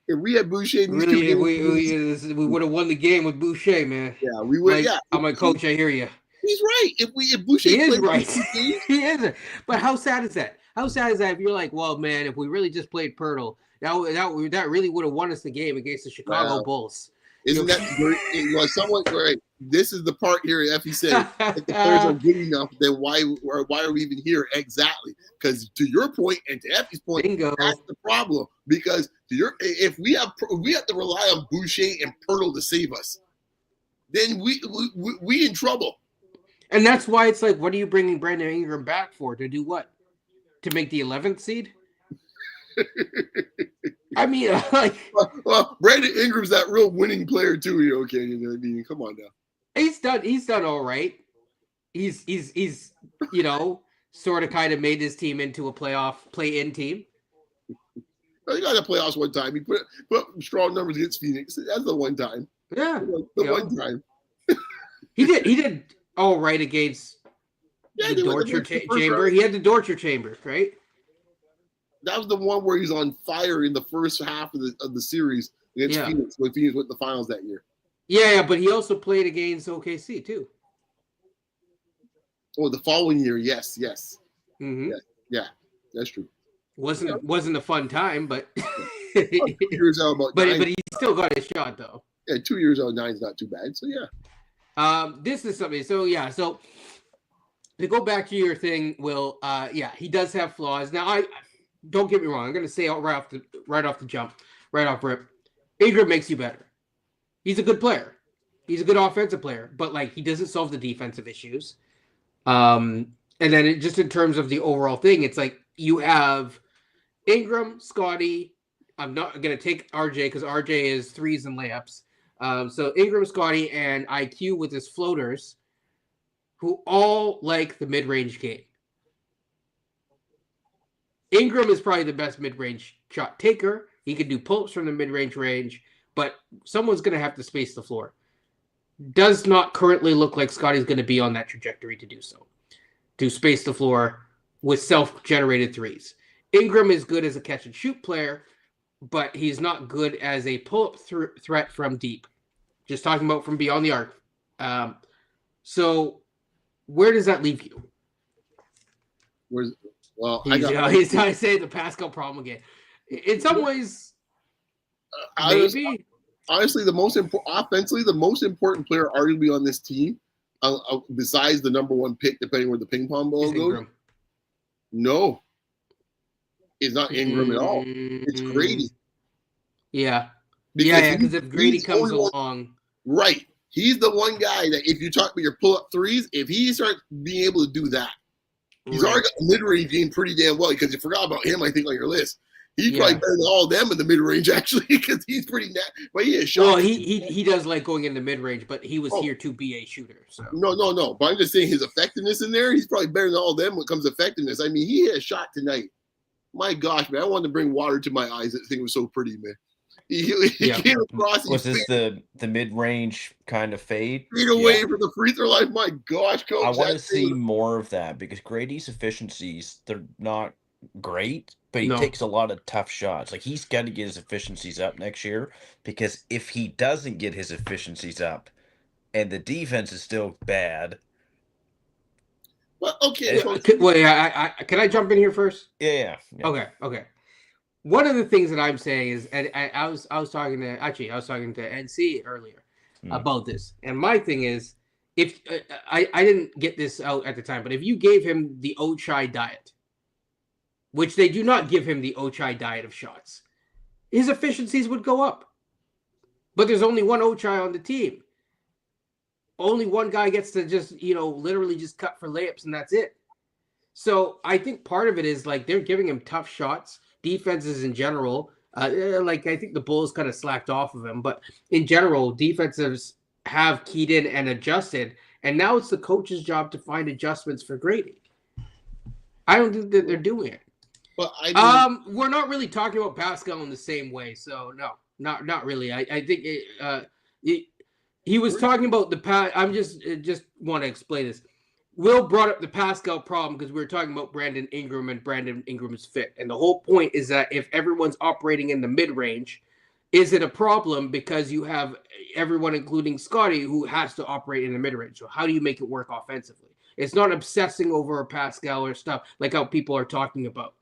If we had Boucher,
we would have won the game with Boucher, man.
Yeah, we would.
Like, I'm like, coach, I hear you.
He's right. If Boucher,
he is right. He is. But how sad is that? How sad is that if you're like, well, man, if we really just played Pirtle, that really would have won us the game against the Chicago Bulls.
Isn't that great? Well, someone right? This is the part here. Effie said, if the players are good enough, then why are we even here? Exactly, because to your point and to Effie's point,
Bingo.
That's the problem. Because if we have to rely on Boucher and Pirtle to save us, then we in trouble.
And that's why it's like, what are you bringing Brandon Ingram back for? To do what? To make the 11th seed? I mean, like,
well, Brandon Ingram's that real winning player too. You know, okay? You know, I mean, come on now.
He's done all right. He's you know, sort of kind of made his team into a play-in team.
Well, he got the playoffs one time. He put up strong numbers against Phoenix. That's the one time.
Yeah,
one time.
He did all right against the Dortcher chamber. He had the Dortcher chamber, right?
That was the one where he's on fire in the first half of the series against Phoenix when Phoenix went to the finals that year.
Yeah, but he also played against OKC too.
Oh, the following year, yes.
Mm-hmm.
Yeah, that's true.
Wasn't a fun time, but
2 years out,
but he still got his shot though.
Yeah, 2 years out, 9 is not too bad. So yeah.
This is something. So yeah, so to go back to your thing, Will. He does have flaws. Now, I don't get me wrong. I'm going to say right off the jump, right off rip, Ingram makes you better. He's a good player. He's a good offensive player, but like he doesn't solve the defensive issues. And then just in terms of the overall thing, it's like you have Ingram, Scotty. I'm not going to take RJ because RJ is threes and layups. So Ingram, Scotty, and IQ with his floaters, who all like the mid-range game. Ingram is probably the best mid-range shot taker. He can do pull-ups from the mid-range range, but someone's going to have to space the floor. Does not currently look like Scotty's going to be on that trajectory to do so, to space the floor with self-generated threes. Ingram is good as a catch-and-shoot player, but he's not good as a pull-up threat from deep. Just talking about from beyond the arc. So where does that leave you? He's trying to say the Pascal problem again. In some ways, maybe.
Honestly, offensively, the most important player arguably on this team, besides the number one pick, depending where the ping pong ball goes. No, it's not Ingram at all. It's Grady.
Yeah. Because if Grady comes along.
Right. He's the one guy that if you talk about your pull-up threes, if he starts being able to do that, he's already got the mid-range game pretty damn well because you forgot about him, I think, on your list. He's probably better than all of them in the mid-range, actually, because he's pretty but he is shot.
Well, he does like going in the mid-range, but he was here to be a shooter. So
No. But I'm just saying his effectiveness in there, he's probably better than all of them when it comes to effectiveness. I mean, he hit a shot tonight. My gosh, man, I wanted to bring water to my eyes. That thing was so pretty, man. He came across.
Was this the mid-range kind of fade?
Feet away from the free throw line. My gosh, coach.
I want to see more of that because Grady's efficiencies, they're not great, but he takes a lot of tough shots. Like, he's got to get his efficiencies up next year because if he doesn't get his efficiencies up and the defense is still bad.
Well, okay.
Can I jump in here first?
Yeah.
Okay. One of the things that I'm saying is, and I was talking to NC earlier about this, and my thing is, if I didn't get this out at the time, but if you gave him the Ochai diet, which they do not give him the Ochai diet of shots, his efficiencies would go up. But there's only one Ochai on the team. Only one guy gets to just, literally just cut for layups, and that's it. So I think part of it is like they're giving him tough shots. Defenses in general, I think the Bulls kind of slacked off of him, but in general, defensives have keyed in and adjusted, and now it's the coach's job to find adjustments for Grady. I don't think that they're doing it.
But
we're not really talking about Pascal in the same way, so no, not really. I think he was talking about the I'm just want to explain this. Will brought up the Pascal problem because we were talking about Brandon Ingram and Brandon Ingram's fit. And the whole point is that if everyone's operating in the mid-range, is it a problem because you have everyone, including Scotty, who has to operate in the mid-range? So how do you make it work offensively? It's not obsessing over a Pascal or stuff like how people are talking about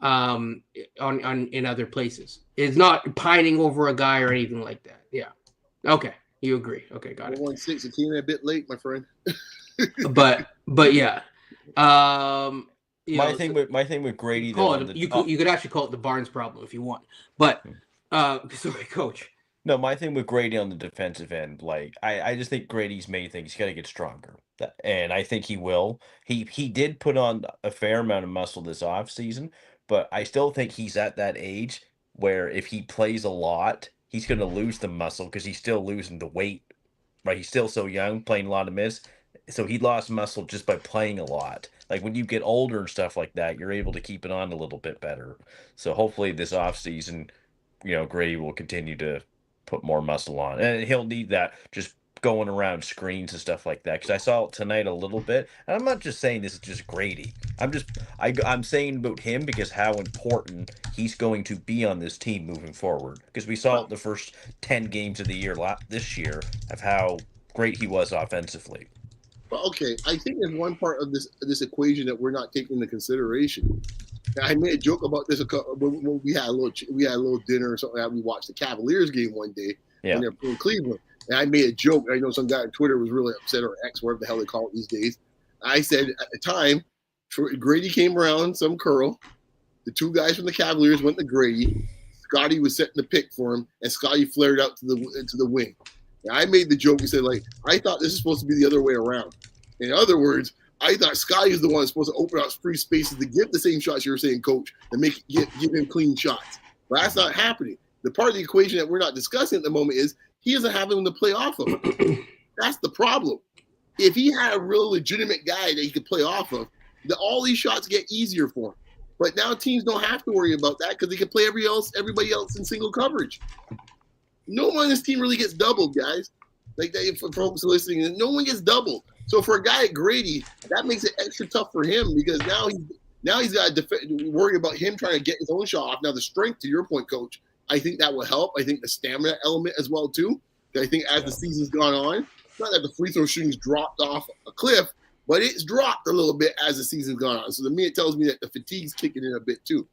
in other places. It's not pining over a guy or anything like that. Yeah. Okay. You agree. Okay, got it.
1-6. It came in a bit late, my friend.
but yeah,
my thing with Grady,
you could actually call it the Barnes problem if you want. But sorry, Coach.
No, my thing with Grady on the defensive end, like I just think Grady's main thing, he's got to get stronger, and I think he will. He did put on a fair amount of muscle this offseason, but I still think he's at that age where if he plays a lot, he's going to lose the muscle because he's still losing the weight. Right, he's still so young, playing a lot of minutes. So he lost muscle just by playing a lot. Like when you get older and stuff like that, you're able to keep it on a little bit better. So hopefully this offseason, Grady will continue to put more muscle on. And he'll need that just going around screens and stuff like that. Because I saw it tonight a little bit. And I'm not just saying this is just Grady. I'm saying about him because how important he's going to be on this team moving forward. Because we saw it the first 10 games of the year this year of how great he was offensively.
Well, okay, I think there's one part of this equation that we're not taking into consideration. Now, I made a joke about this when we had a little dinner or something. We watched the Cavaliers game one day when they're playing Cleveland, and I made a joke. I know some guy on Twitter was really upset, or X, whatever the hell they call it these days. I said at the time, Grady came around some curl. The two guys from the Cavaliers went to Grady. Scotty was setting the pick for him, and Scotty flared out to the wing. I made the joke and said, I thought this is supposed to be the other way around. In other words, I thought Scotty is the one that's supposed to open up free spaces to give the same shots you were saying, Coach, and give him clean shots. But that's not happening. The part of the equation that we're not discussing at the moment is he doesn't have him to play off of. That's the problem. If he had a real legitimate guy that he could play off of, all these shots get easier for him. But now teams don't have to worry about that because they can play everybody else in single coverage. No one on this team really gets doubled, guys. For folks listening, no one gets doubled. So for a guy like Grady, that makes it extra tough for him because now he's got to worry about him trying to get his own shot off. Now the strength, to your point, Coach, I think that will help. I think the stamina element as well too. I think as the season's gone on, not that the free throw shooting's dropped off a cliff, but it's dropped a little bit as the season's gone on. So to me, it tells me that the fatigue's kicking in a bit too.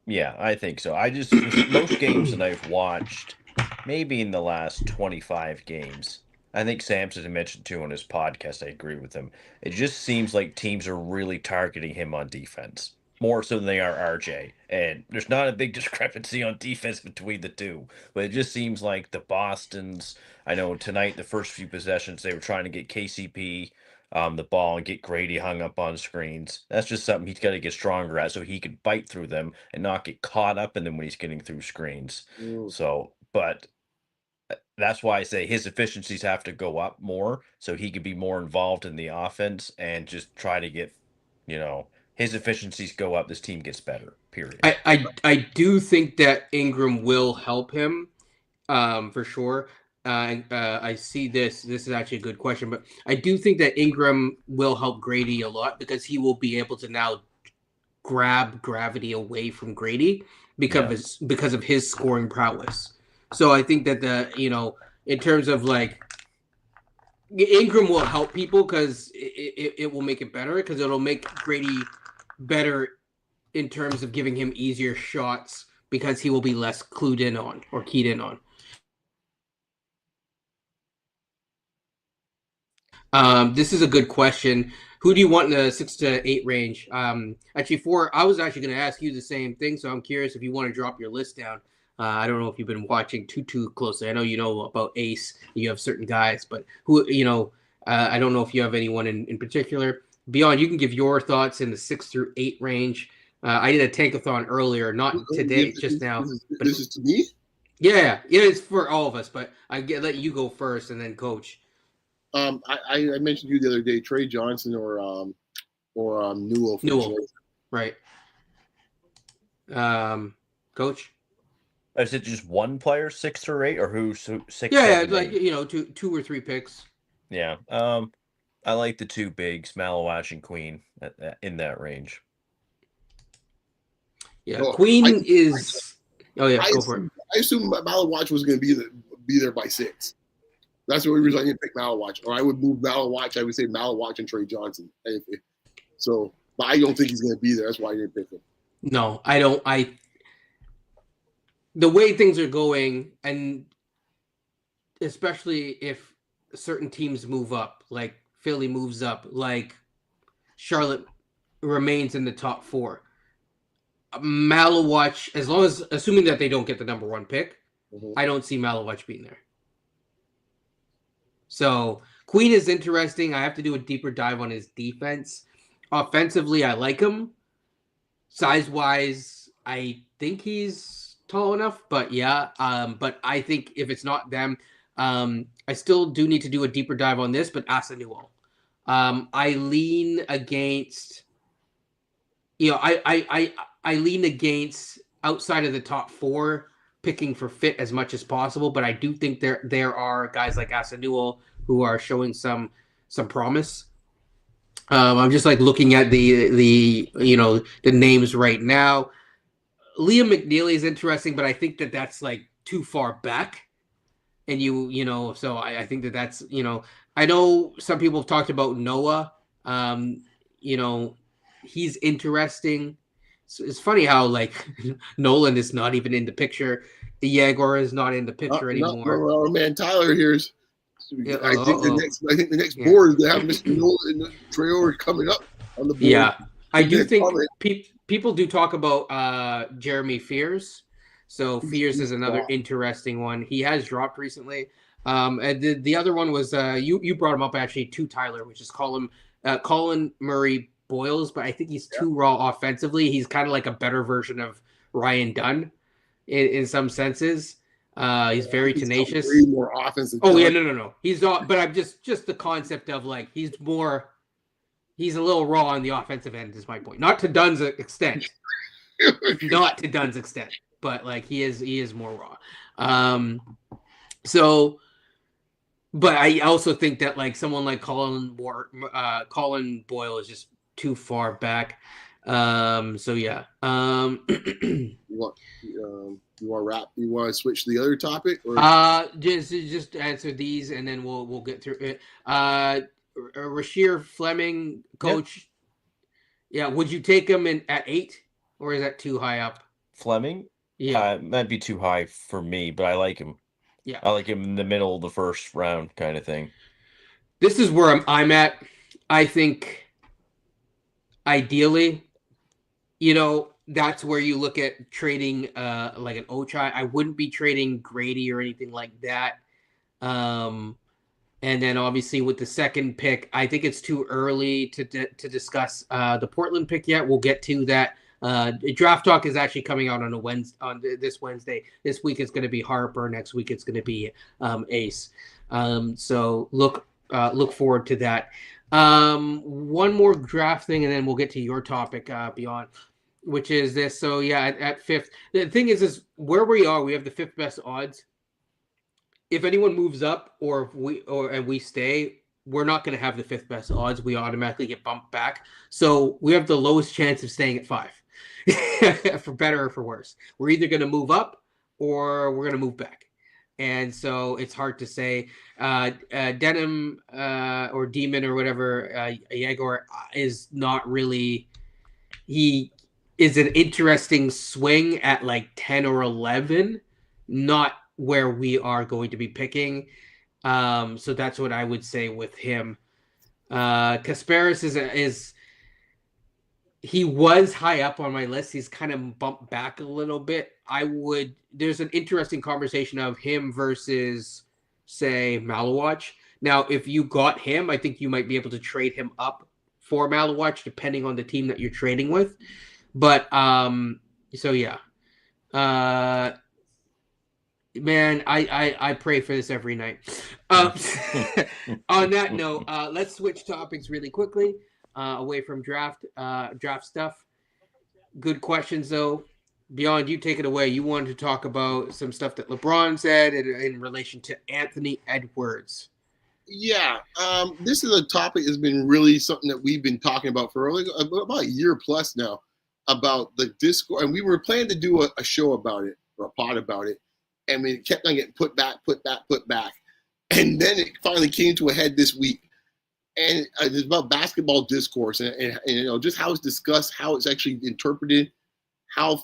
Yeah, I think so. I just with most games that I've watched, maybe in the last 25 games, I think Samson had mentioned too on his podcast. I agree with him. It just seems like teams are really targeting him on defense more so than they are RJ. And there's not a big discrepancy on defense between the two, but it just seems like the Boston's. I know tonight the first few possessions they were trying to get KCP the ball and get Grady hung up on screens. That's just something he's got to get stronger at so he can bite through them and not get caught up in them when he's getting through screens.
Mm.
So, but that's why I say his efficiencies have to go up more so he could be more involved in the offense and just try to get, his efficiencies go up. This team gets better, period.
I do think that Ingram will help him, for sure. I see this. This is actually a good question, but I do think that Ingram will help Grady a lot because he will be able to now grab gravity away from Grady because of his scoring prowess. So I think that in terms of like Ingram will help people because it will make it better because it'll make Grady better in terms of giving him easier shots because he will be less clued in on or keyed in on. This is a good question. Who do you want in the 6 to 8 range? Actually, I was actually going to ask you the same thing, so I'm curious if you want to drop your list down. I don't know if you've been watching too closely. I know you know about Ace. You have certain guys, but I don't know if you have anyone in particular. Beyond, you can give your thoughts in the 6 through 8 range. I did a tankathon earlier, not today, just now.
This is to me?
Yeah, it's for all of us, but let you go first and then coach.
I mentioned you the other day, Trey Johnson or Newell.
Newell, right? Coach.
Is it just one player, 6 or 8, or who's 6?
Yeah, like 2 or 3 picks.
Yeah. I like the two bigs, Malawash and Queen, in that range.
Yeah, Queen is. Oh yeah, go for it.
I assumed Malawash was going to be there by 6. That's the reason I didn't pick Malawash. Or I would move Malawash. I would say Malawash and Trey Johnson. But I don't think he's going to be there. That's why I didn't pick him.
No, I don't. The way things are going, and especially if certain teams move up, like Philly moves up, like Charlotte remains in the top 4. Malawatch, assuming that they don't get the number 1 pick, I don't see Malawatch being there. So Queen is interesting. I have to do a deeper dive on his defense. Offensively, I like him. Size-wise, I think he's tall enough, but yeah. But I think if it's not them, I still do need to do a deeper dive on this, but Asa Newell. I lean against, I lean against outside of the top 4 picking for fit as much as possible, but I do think there are guys like Asa Newell who are showing some promise. I'm just like looking at the names right now. Liam McNeely is interesting, but I think that's like too far back. And so I think that's, I know some people have talked about Noah. He's interesting. So it's funny how like Nolan is not even in the picture. The Jaguar is not in the picture anymore.
Our man Tyler here's. I think the next board they have Mr. Nolan and Traore coming up on the board.
Yeah, I do think people do talk about Jeremy Fears. So Fears is another interesting one. He has dropped recently. And the other one was you brought him up actually to Tyler, which is Colin Murray Boyles, but I think he's too raw offensively. He's kind of like a better version of Ryan Dunn in some senses. He's very tenacious.
Way more offensive.
Oh yeah, no. He's not. But I'm just the concept of like he's a little raw on the offensive end. Is my point. Not to Dunn's extent. Not to Dunn's extent, but like he is more raw. But I also think that like someone like Colin Boyle is just too far back. So yeah.
You want you want to wrap? You want to switch to the other topic, or
Just answer these and then we'll get through it. Rashir Fleming,
Yeah.
coach. Yeah, would you take him in at 8, or is that too high up?
Fleming,
Yeah,
might be too high for me, but I like him.
yeah.
I like him in the middle of the first round kind of thing.
This is where I'm at. I think ideally, that's where you look at trading like an Ochai. I wouldn't be trading Grady or anything like that. Um and then obviously with the second pick, I think it's too early to discuss the Portland pick yet. We'll get to that. Draft talk is actually coming out on this Wednesday. This week it's going to be Harper. Next week it's going to be Ace. So look forward to that. One more draft thing, and then we'll get to your topic beyond, which is this. So yeah, at fifth, the thing is where we are. We have the fifth best odds. If anyone moves up, or if we stay, we're not going to have the fifth best odds. We automatically get bumped back. So we have the lowest chance of staying at 5, for better or for worse. We're either going to move up or we're going to move back. And so it's hard to say. Denim or Demon or whatever, Yegor is not really. He is an interesting swing at like 10 or 11, not where we are going to be picking. So that's what I would say with him. Kasparis is he was high up on my list. He's kind of bumped back a little bit. There's an interesting conversation of him versus, say, Malawatch. Now, if you got him, I think you might be able to trade him up for Malawatch, depending on the team that you're trading with. But so yeah. Man, I pray for this every night. On that note, let's switch topics really quickly, away from draft stuff. Good questions though. Beyond, you take it away. You wanted to talk about some stuff that LeBron said in relation to Anthony Edwards.
yeah, this is a topic that's been really something that we've been talking about for like about a year plus now, about the Discourse, and we were planning to do a show about it, or a pod about it, and we kept on getting put back, and then it finally came to a head this week, and it's about basketball discourse, and just how it's discussed, how it's actually interpreted, how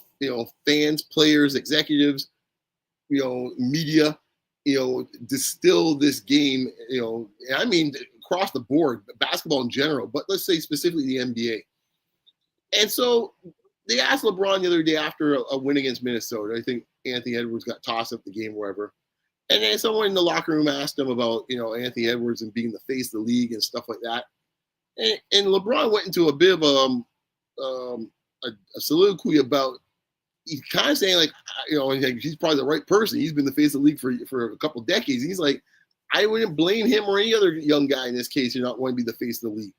fans, players, executives, media, distill this game, and I mean across the board, basketball in general, but let's say specifically the NBA. And so they asked LeBron the other day after a win against Minnesota. I think Anthony Edwards got tossed up the game wherever. And then someone in the locker room asked him about, Anthony Edwards and being the face of the league and stuff like that. And LeBron went into a bit of a soliloquy about, he's kind of saying like, he's probably the right person. He's been the face of the league for a couple of decades. He's like, I wouldn't blame him or any other young guy in this case who not want to be the face of the league.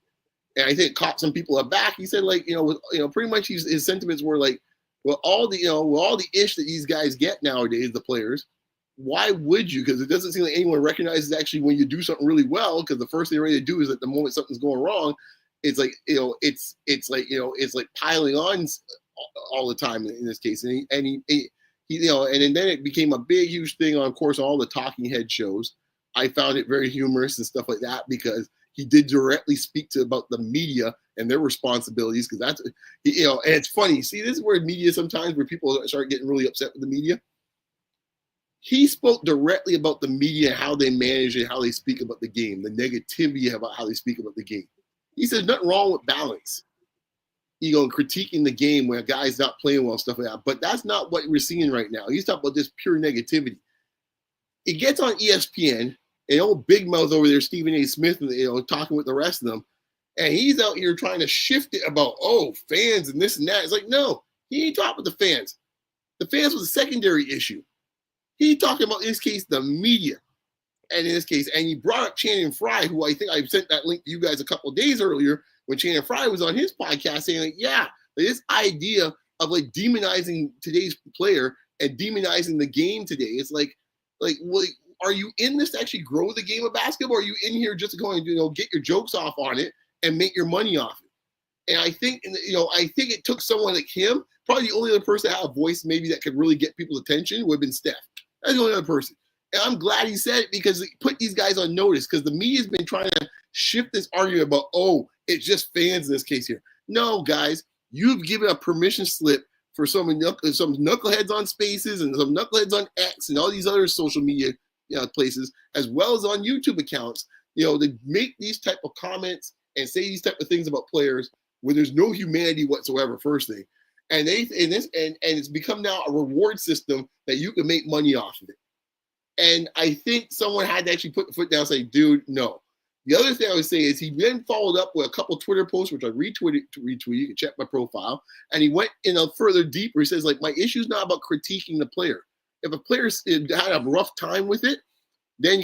And I think it caught some people aback. He said, like, pretty much his sentiments were like, well, all the ish that these guys get nowadays, the players, why would you? Because it doesn't seem like anyone recognizes actually when you do something really well. Because the first thing they're ready to do is at the moment something's going wrong, it's like it's like piling on all the time in this case. And he and then it became a big huge thing on, of course, all the talking head shows. I found it very humorous and stuff like that because he did directly speak about the media and their responsibilities, because that's, and it's funny. See, this is where media sometimes, where people start getting really upset with the media. He spoke directly about the media, how they manage it, how they speak about the game, the negativity about how they speak about the game. He said nothing wrong with balance, critiquing the game when a guy's not playing well, stuff like that. But that's not what we're seeing right now. He's talking about this pure negativity. It gets on ESPN, and old big mouth over there, Stephen A. Smith, talking with the rest of them, and he's out here trying to shift it about, fans and this and that. It's like, no, he ain't talking about the fans. The fans was a secondary issue. He talking about, in this case, the media. And in this case, and he brought up Channing Frye, who I think I sent that link to you guys a couple of days earlier when Channing Frye was on his podcast saying, like, yeah, this idea of like demonizing today's player and demonizing the game today. It's like, well, are you in this to actually grow the game of basketball? Or are you in here just to go and get your jokes off on it and make your money off it? And I think, I think it took someone like him. Probably the only other person that had a voice maybe that could really get people's attention would have been Steph. That's the only other person. And I'm glad he said it because it put these guys on notice because the media's been trying to shift this argument about, oh, it's just fans in this case here. No, guys, you've given a permission slip for some knuckleheads on Spaces and some knuckleheads on X and all these other social media places, as well as on YouTube accounts, to make these type of comments and say these type of things about players where there's no humanity whatsoever, first thing. And it's become now a reward system that you can make money off of it. And I think someone had to actually put the foot down and say, dude, no. The other thing I would say is he then followed up with a couple Twitter posts, which I retweeted. You can check my profile. And he went in a further deeper. He says, like, my issue is not about critiquing the player. If a player had a rough time with it, then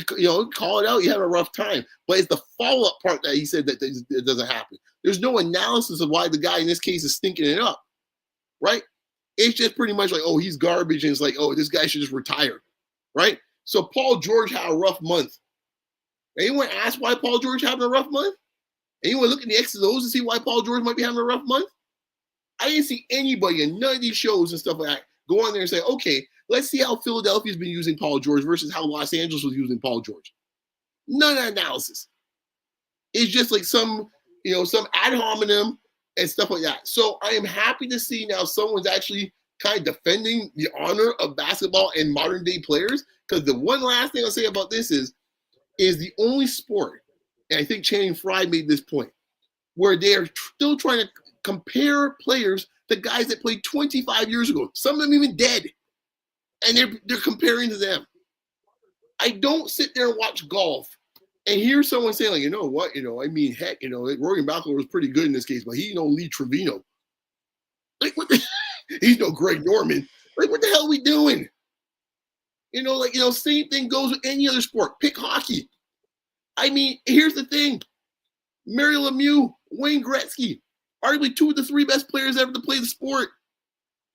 call it out. You had a rough time. But it's the follow-up part that he said that it doesn't happen. There's no analysis of why the guy in this case is stinking it up, right? It's just pretty much like, oh, he's garbage. And it's like, oh, this guy should just retire, right? So Paul George had a rough month. Anyone ask why Paul George having a rough month? Anyone look at the X's and O's to see why Paul George might be having a rough month? I didn't see anybody in none of these shows and stuff like that go on there and say, okay, let's see how Philadelphia's been using Paul George versus how Los Angeles was using Paul George. None of that analysis. It's just like some ad hominem and stuff like that. So I am happy to see now someone's actually kind of defending the honor of basketball and modern day players. Because the one last thing I'll say about this is the only sport, and I think Channing Frye made this point, where they are still trying to compare players to guys that played 25 years ago. Some of them even dead. And they're comparing to them. I don't sit there and watch golf and hear someone say, like, you know what, I mean, heck, like Rory McIlroy was pretty good in this case, but he Lee Trevino. Like, what he's no Greg Norman. Like, what the hell are we doing? Same thing goes with any other sport. Pick hockey. I mean, here's the thing. Mario Lemieux, Wayne Gretzky, arguably two of the three best players ever to play the sport.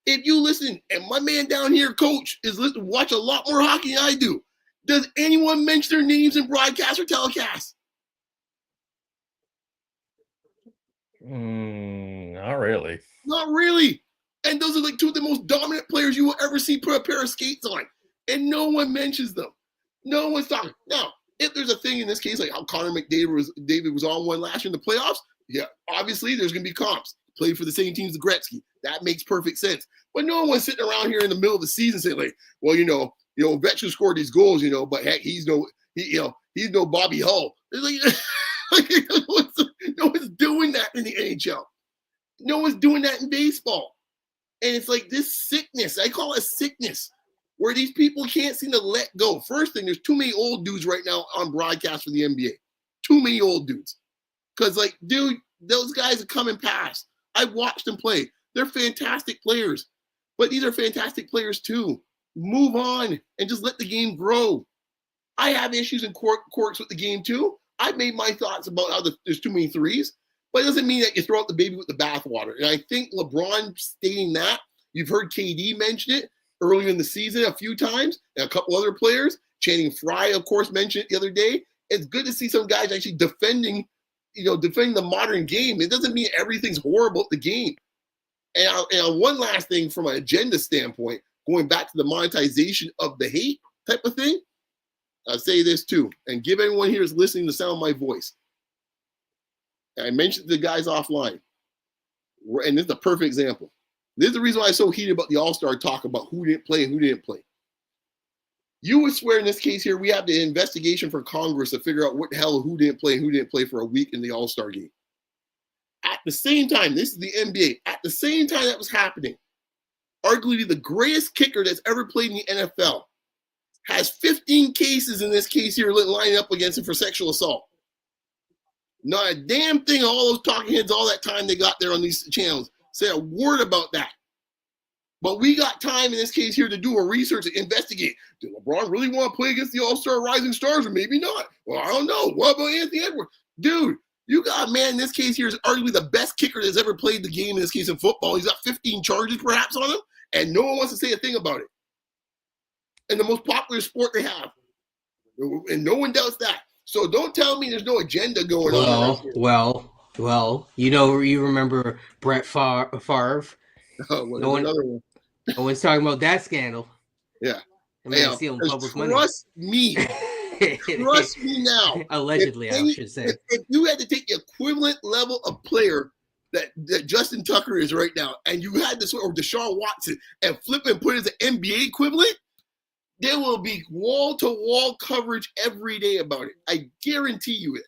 If you listen, and my man down here, Coach, watch a lot more hockey than I do, does anyone mention their names in broadcast or telecast?
Not really.
Not really. And those are like two of the most dominant players you will ever see put a pair of skates on. And no one mentions them. No one's talking. Now, if there's a thing in this case, like how Connor McDavid was on one last year in the playoffs, yeah, obviously there's going to be comps. Played for the same team as Gretzky. That makes perfect sense. But no one's sitting around here in the middle of the season saying, like, well, Ovechkin scored these goals, but heck, he's no Bobby Hull. Like, no one's doing that in the NHL. No one's doing that in baseball. And it's like this sickness. I call it sickness. Where these people can't seem to let go. First thing, there's too many old dudes right now on broadcast for the NBA. Too many old dudes. Because, like, dude, those guys are coming past. I've watched them play. They're fantastic players. But these are fantastic players, too. Move on and just let the game grow. I have issues and quirks with the game, too. I've made my thoughts about how there's too many threes. But it doesn't mean that you throw out the baby with the bathwater. And I think LeBron stating that, you've heard KD mention it earlier in the season a few times, and a couple other players. Channing Frye, of course, mentioned it the other day. It's good to see some guys actually defending the modern game. It doesn't mean everything's horrible at the game. And one last thing from an agenda standpoint, going back to the monetization of the hate type of thing, I'll say this too, and give everyone here is listening the sound of my voice. And I mentioned the guys offline, and this is a perfect example. This is the reason why I'm so heated about the All-Star talk about who didn't play and who didn't play. You would swear in this case here, we have the investigation for Congress to figure out what the hell who didn't play and who didn't play for a week in the All-Star game. At the same time, this is the NBA. At the same time that was happening, arguably the greatest kicker that's ever played in the NFL has 15 cases in this case here lining up against him for sexual assault. Not a damn thing, all those talking heads, all that time they got there on these channels, say a word about that. But we got time in this case here to do a research and investigate. Did LeBron really want to play against the All-Star Rising Stars or maybe not? Well, I don't know. What about Anthony Edwards? Dude, you got a man in this case here is arguably the best kicker that's ever played the game in this case in football. He's got 15 charges perhaps on him, and no one wants to say a thing about it. And the most popular sport they have. And no one doubts that. So don't tell me there's no agenda going on.
Well, Well, you remember Brett Favre.
Well,
No
there's
one,
another one.
no one's talking about that scandal.
Yeah.
The
Hey,
man stealing
because
public money.
trust me now.
Allegedly, I should say.
If you had to take the equivalent level of player that Justin Tucker is right now, and you had this or Deshaun Watson and flip and put it as an NBA equivalent, there will be wall to wall coverage every day about it. I guarantee you it.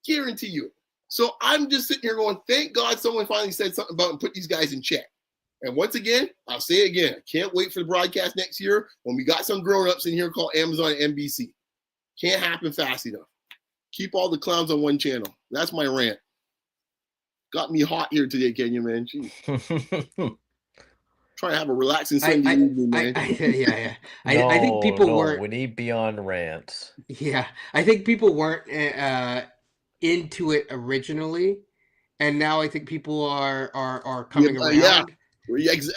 Guarantee you it. So I'm just sitting here going, thank God someone finally said something about and put these guys in check. And once again, I'll say it again. I can't wait for the broadcast next year when we got some grown-ups in here called Amazon and NBC. Can't happen fast enough. Keep all the clowns on one channel. That's my rant. Got me hot here today, Kenya, man. Jeez. Trying to have a relaxing Sunday evening, man.
Yeah. I think
No,
people weren't.
we need beyond rants.
Yeah, I think people weren't into it originally, and now I think people are coming around.
Yeah,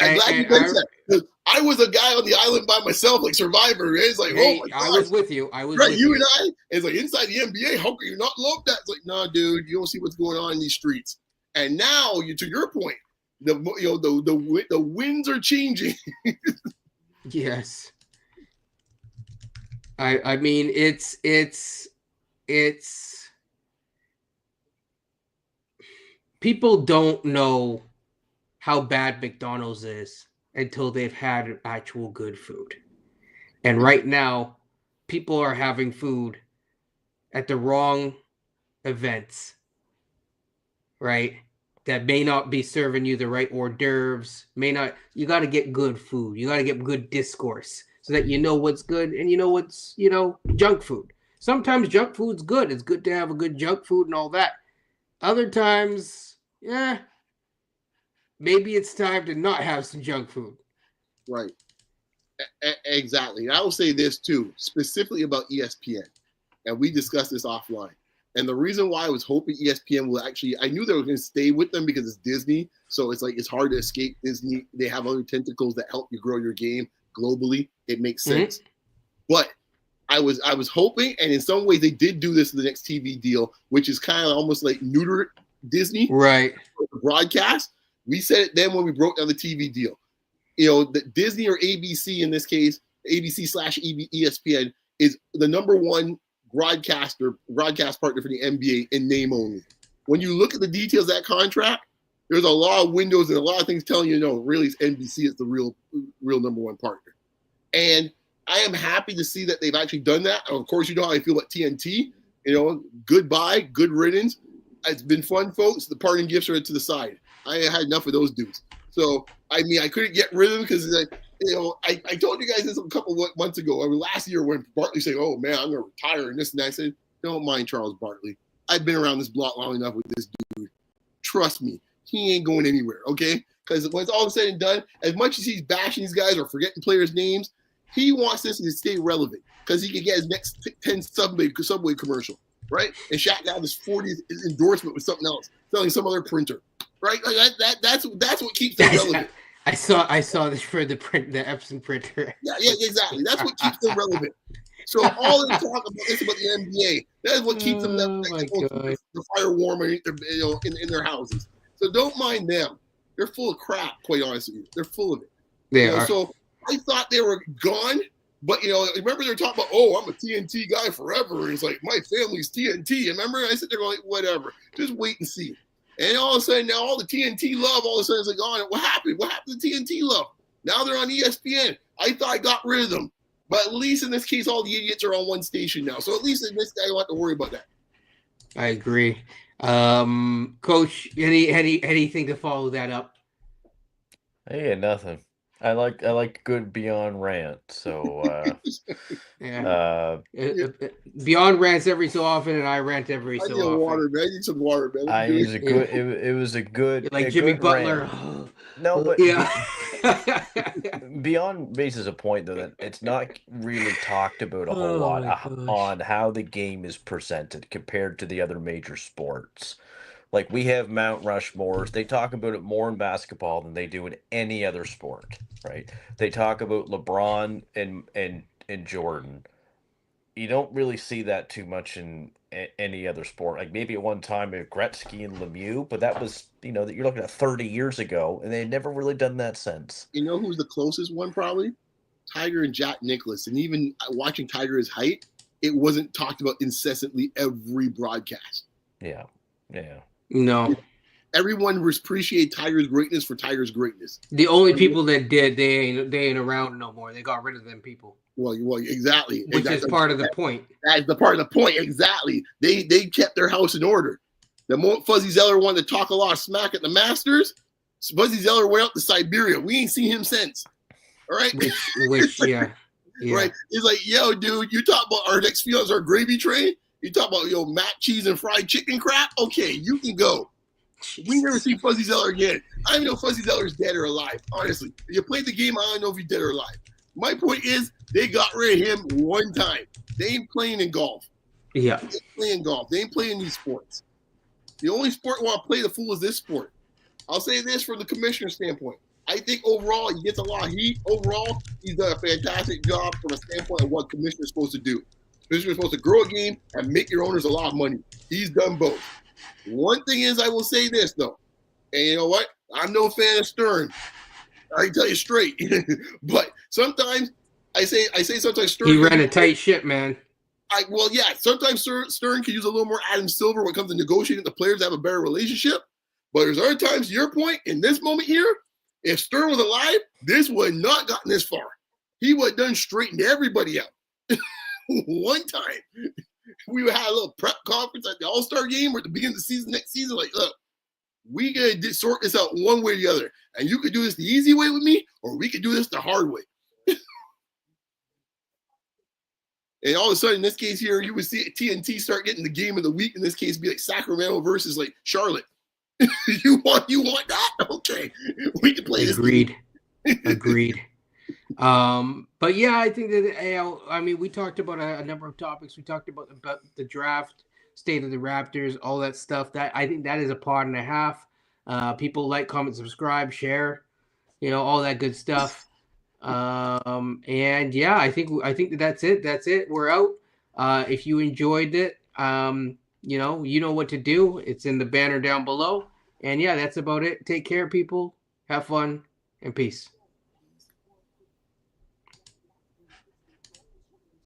I'm glad you mentioned that. I was a guy on the island by myself, like Survivor. It's like,
hey,
oh my God.
I was with you. I was
right,
with
you and I. It's like inside the NBA. How can you not love that? It's like, no, dude, you don't see what's going on in these streets. And now, to your point, the winds are changing.
Yes. I mean it's people don't know how bad McDonald's is until they've had actual good food. And right now, people are having food at the wrong events, right? That may not be serving you the right hors d'oeuvres, may not. You got to get good food. You got to get good discourse so that you know what's good and you know what's, junk food. Sometimes junk food's good. It's good to have a good junk food and all that. Other times, yeah, maybe it's time to not have some junk food.
Right. Exactly. And I will say this too, specifically about ESPN. And we discussed this offline. And the reason why I was hoping ESPN will actually, I knew they were going to stay with them because it's Disney. So it's like, it's hard to escape Disney. They have other tentacles that help you grow your game globally. It makes sense. But I was hoping, and in some ways they did do this in the next TV deal, which is kind of almost like neuter Disney.
Right.
Broadcast. We said it then when we broke down the TV deal. The Disney or ABC in this case, ABC/ESPN is the number one broadcast partner for the NBA in name only. When you look at the details of that contract, there's a lot of windows and a lot of things telling you, no, really, NBC is the real number one partner. And I am happy to see that they've actually done that. Of course, you know how I feel about TNT. Goodbye, good riddance. It's been fun, folks. The parting gifts are to the side. I had enough of those dudes. So, I mean, I couldn't get rid of them because, I told you guys this a couple of months ago. Last year when Bartley said, oh, man, I'm going to retire and this and that. I said, don't mind Charles Bartley. I've been around this block long enough with this dude. Trust me, he ain't going anywhere, okay? Because when it's all said and done, as much as he's bashing these guys or forgetting players' names, he wants this to stay relevant because he can get his next 10 Subway commercial, right? And Shaq got his 40th endorsement with something else, selling some other printer. Right, like that's what keeps them relevant.
I saw this for the Epson printer.
Yeah, exactly. That's what keeps them relevant. So all the talk about this about the NBA, that is what keeps them the fire warm in their houses. So don't mind them. They're full of crap, quite honestly. They're full of it.
They are.
So I thought they were gone, but remember they were talking about, oh, I'm a TNT guy forever. And it's like my family's TNT. Remember? I said they're like, whatever. Just wait and see. And all of a sudden, now all the TNT love, all of a sudden, it's like, oh, what happened? What happened to TNT love? Now they're on ESPN. I thought I got rid of them. But at least in this case, all the idiots are on one station now. So at least in this guy, I don't have to worry about that.
I agree. Coach, anything to follow that up?
Yeah, nothing. I like good beyond rant. So
beyond rants every so often, and I rant every so often.
Water, man. I need some water, man.
It was a good
like Jimmy Butler.
No, but beyond raises a point though that it's not really talked about a whole lot on how the game is presented compared to the other major sports. Like we have Mount Rushmores. They talk about it more in basketball than they do in any other sport, right? They talk about LeBron and Jordan, you don't really see that too much in any other sport. Like maybe at one time with Gretzky and Lemieux, but that was that you're looking at 30 years ago, and they've never really done that since.
You know who's the closest one? Probably Tiger and Jack Nicklaus. And even watching Tiger's height, it wasn't talked about incessantly every broadcast.
Yeah, yeah.
No.
Everyone appreciated Tiger's greatness for Tiger's greatness.
The only people that did, they ain't around no more. They got rid of them people.
Well, exactly.
Which is part of the point.
That's the part of the point. Exactly. They kept their house in order. The moment Fuzzy Zeller wanted to talk a lot of smack at the Masters, Fuzzy Zeller went out to Siberia. We ain't seen him since. All right.
Which yeah.
Right. It's like, yo, dude, you talk about our next fields, our gravy train. You talk about mac cheese and fried chicken crap. Okay, you can go. We never see Fuzzy Zeller again. I don't even know if Fuzzy Zeller is dead or alive. Honestly, if you played the game, I don't know if he's dead or alive. My point is, they got rid of him one time. They ain't playing in golf.
Yeah.
They ain't playing golf. They ain't playing these sports. The only sport I want to play the fool is this sport. I'll say this from the commissioner standpoint. I think overall he gets a lot of heat. Overall, he's done a fantastic job from a standpoint of what commissioner's supposed to do. Commissioner's supposed to grow a game and make your owners a lot of money. He's done both. One thing is, I will say this though, and you know what? I'm no fan of Stern. I can tell you straight. But sometimes I say sometimes Stern.
He ran a tight ship, man.
Sometimes Stern can use a little more Adam Silver when it comes to negotiating with the players to have a better relationship. But there's other times, to your point, in this moment here, if Stern was alive, this would not gotten this far. He would have done straightened everybody out. One time, we had a little prep conference at the All-Star game or at the beginning of the season, next season, like, look, we got to sort this out one way or the other. And you could do this the easy way with me, or we could do this the hard way. And all of a sudden, in this case here, you would see TNT start getting the game of the week. In this case, be like Sacramento versus like Charlotte. you want that? Okay, we can play
Agreed. This. Agreed. But yeah, I think that we talked about a number of topics. We talked about the draft, state of the Raptors, all that stuff. That I think that is a pod and a half. People like, comment, subscribe, share, all that good stuff. And yeah, I think that's it. That's it. We're out. If you enjoyed it, you know what to do. It's in the banner down below. And yeah, that's about it. Take care, people. Have fun and peace.